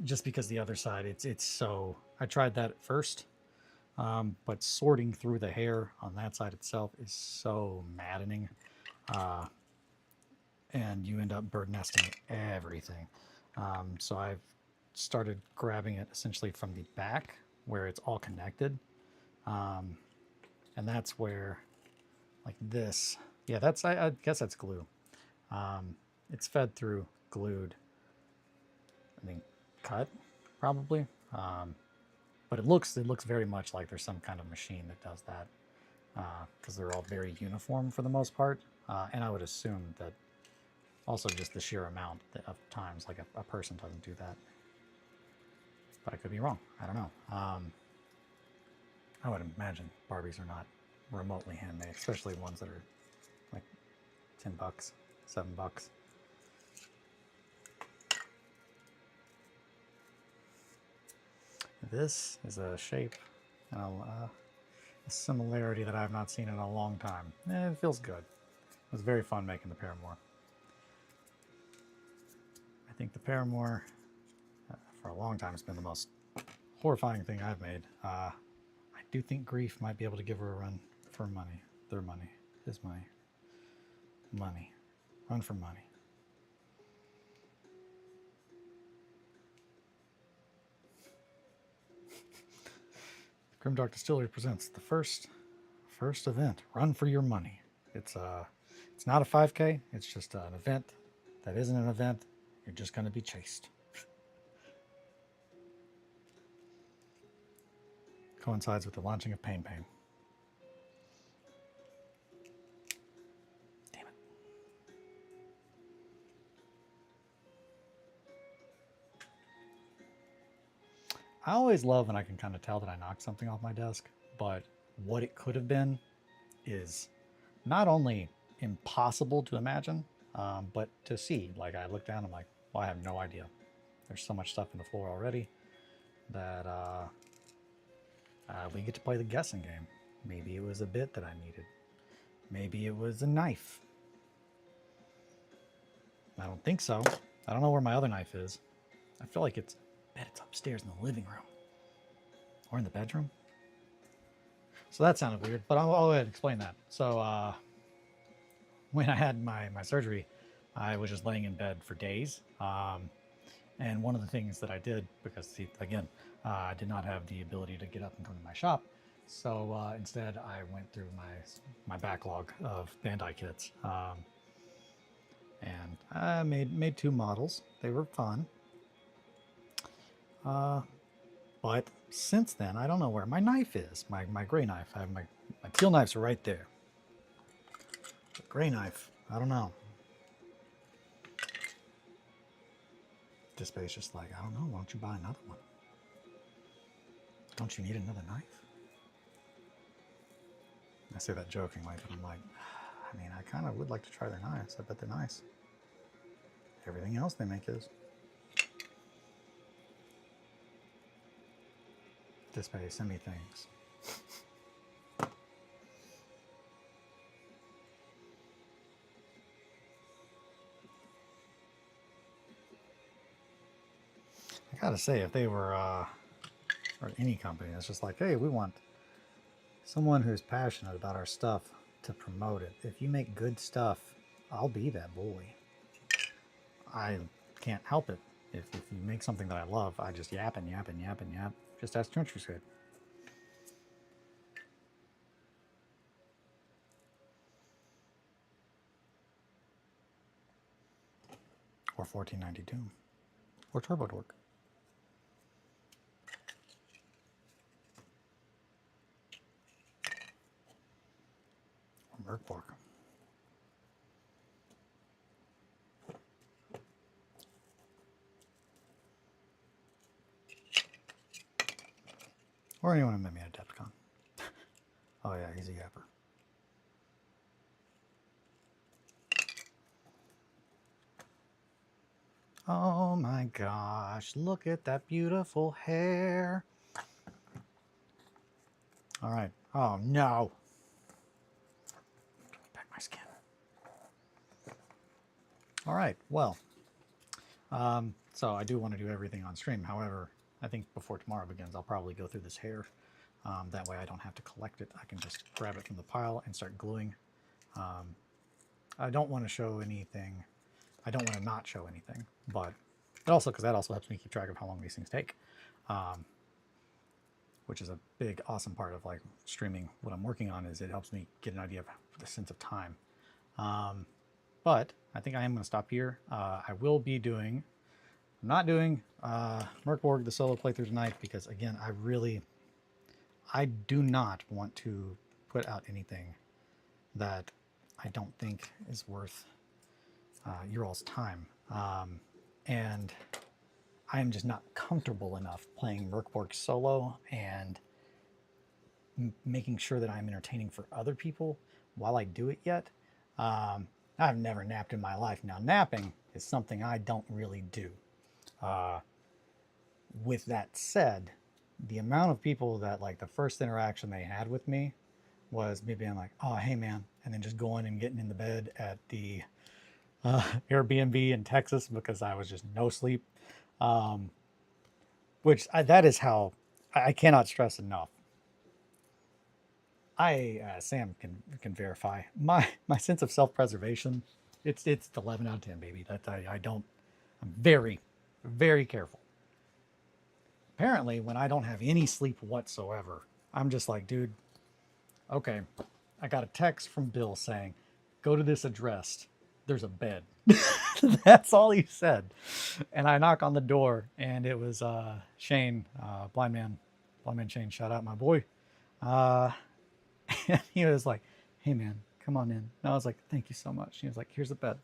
Just because the other side, it's so, I tried that at first, but sorting through the hair on that side itself is so maddening. And you end up bird nesting everything. So I've started grabbing it essentially from the back where it's all connected. And that's where, like this, yeah, that's, I guess that's glue. It's fed through, glued, I mean, cut probably. But it looks very much like there's some kind of machine that does that, because they're all very uniform for the most part. And I would assume that Also, just the sheer amount of times, like a person doesn't do that. But I could be wrong. I don't know. I would imagine Barbies are not remotely handmade, especially ones that are like $10, $7. This is a shape and a similarity that I have not seen in a long time. It feels good. It was very fun making the Paramore. I think the Paramore, for a long time, has been the most horrifying thing I've made. I do think Grief might be able to give her a run for money. Their money. His money. Money. Run for money. Grimdark Distillery presents the first event. Run for your money. It's not a 5K. It's just an event that isn't an event. You're just going to be chased. Coincides with the launching of Pain Pain. Damn it. I always love when I can kind of tell that I knocked something off my desk, but what it could have been is not only impossible to imagine, but to see. Like, I look down, I'm like, well, I have no idea. There's so much stuff in the floor already that we get to play the guessing game. Maybe it was a bit that I needed. Maybe it was a knife. I don't think so. I don't know where my other knife is. I feel like it's upstairs in the living room. Or in the bedroom. So that sounded weird, but I'll go ahead and explain that. So when I had my surgery, I was just laying in bed for days. And one of the things that I did, because see, again, I did not have the ability to get up and come to my shop. So instead I went through my backlog of Bandai kits. And I made 2 models. They were fun. But since then, I don't know where my knife is. My gray knife. I have my teal knives are right there. The gray knife, I don't know. Display's just like, I don't know, why don't you buy another one? Don't you need another knife? I say that jokingly, but I'm like, I mean, I kind of would like to try their knives. I bet they're nice. Everything else they make is. Display, send me things. I gotta say, if they were, or any company, it's just like, hey, we want someone who's passionate about our stuff to promote it. If you make good stuff, I'll be that bully. I can't help it. If you make something that I love, I just yap and yap and yap and yap. Just ask Country Squid. Or 1492. Or Turbo Dork. Or Merkborg. Or anyone who met me at Adepticon. Oh yeah, he's a yapper. Oh my gosh, look at that beautiful hair. All right. Oh no. Back my skin. All right. Well, so I do want to do everything on stream. However, I think before tomorrow begins, I'll probably go through this hair. That way I don't have to collect it. I can just grab it from the pile and start gluing. I don't want to show anything. I don't want to not show anything, but also because that also helps me keep track of how long these things take, which is a big, awesome part of like streaming. What I'm working on is it helps me get an idea of the sense of time. But I think I am going to stop here. I will be doing, I'm not doing Merkborg, the solo playthrough tonight, because again, I do not want to put out anything that I don't think is worth your all's time. And I am just not comfortable enough playing Merkborg solo and making sure that I'm entertaining for other people while I do it yet. I've never napped in my life. Now, napping is something I don't really do. With that said, the amount of people that like the first interaction they had with me was me being like, oh, hey man, and then just going and getting in the bed at the Airbnb in Texas because I was just no sleep. That is how I cannot stress enough. Sam can verify my sense of self-preservation. It's 11 out of 10, baby. That I don't. I'm very, very careful. Apparently, when I don't have any sleep whatsoever, I'm just like, dude, okay, I got a text from Bill saying, go to this address. There's a bed. That's all he said. And I knock on the door, and it was Shane, blind man Shane. Shout out my boy. And he was like, hey man, come on in. And I was like, thank you so much. He was like, here's the bed.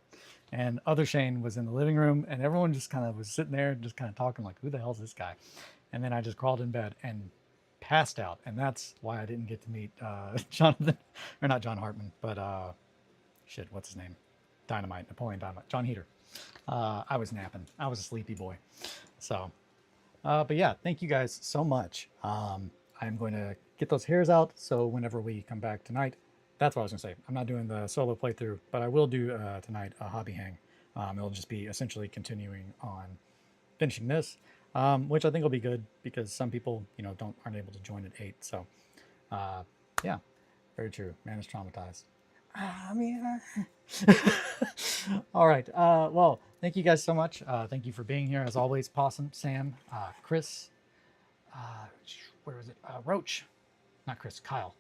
And other Shane was in the living room, and everyone just kind of was sitting there just kind of talking like, who the hell's this guy? And then I just crawled in bed and passed out. And that's why I didn't get to meet Jonathan, or not John Hartman, but shit, what's his name? Napoleon Dynamite, John Heater. I was napping. I was a sleepy boy. So, but yeah, thank you guys so much. I'm going to get those hairs out, so whenever we come back tonight, that's what I was going to say. I'm not doing the solo playthrough, but I will do tonight a hobby hang. It'll just be essentially continuing on finishing this, which I think will be good because some people, aren't able to join at 8. So, yeah, very true. Man is traumatized. All right. Well, thank you guys so much. Thank you for being here as always. Possum, Sam, Chris, where was it? Roach, not Chris, Kyle,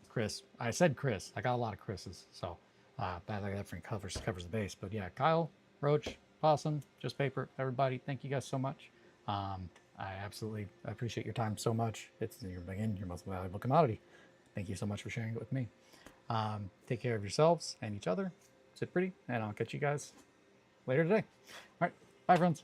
Chris. I said Chris. I got a lot of Chris's, so that friend covers the base. But yeah, Kyle, Roach, Possum, Just Paper, everybody. Thank you guys so much. I absolutely appreciate your time so much. It's your most valuable commodity. Thank you so much for sharing it with me. Take care of yourselves and each other. Sit pretty, and I'll catch you guys later today. All right, bye, friends.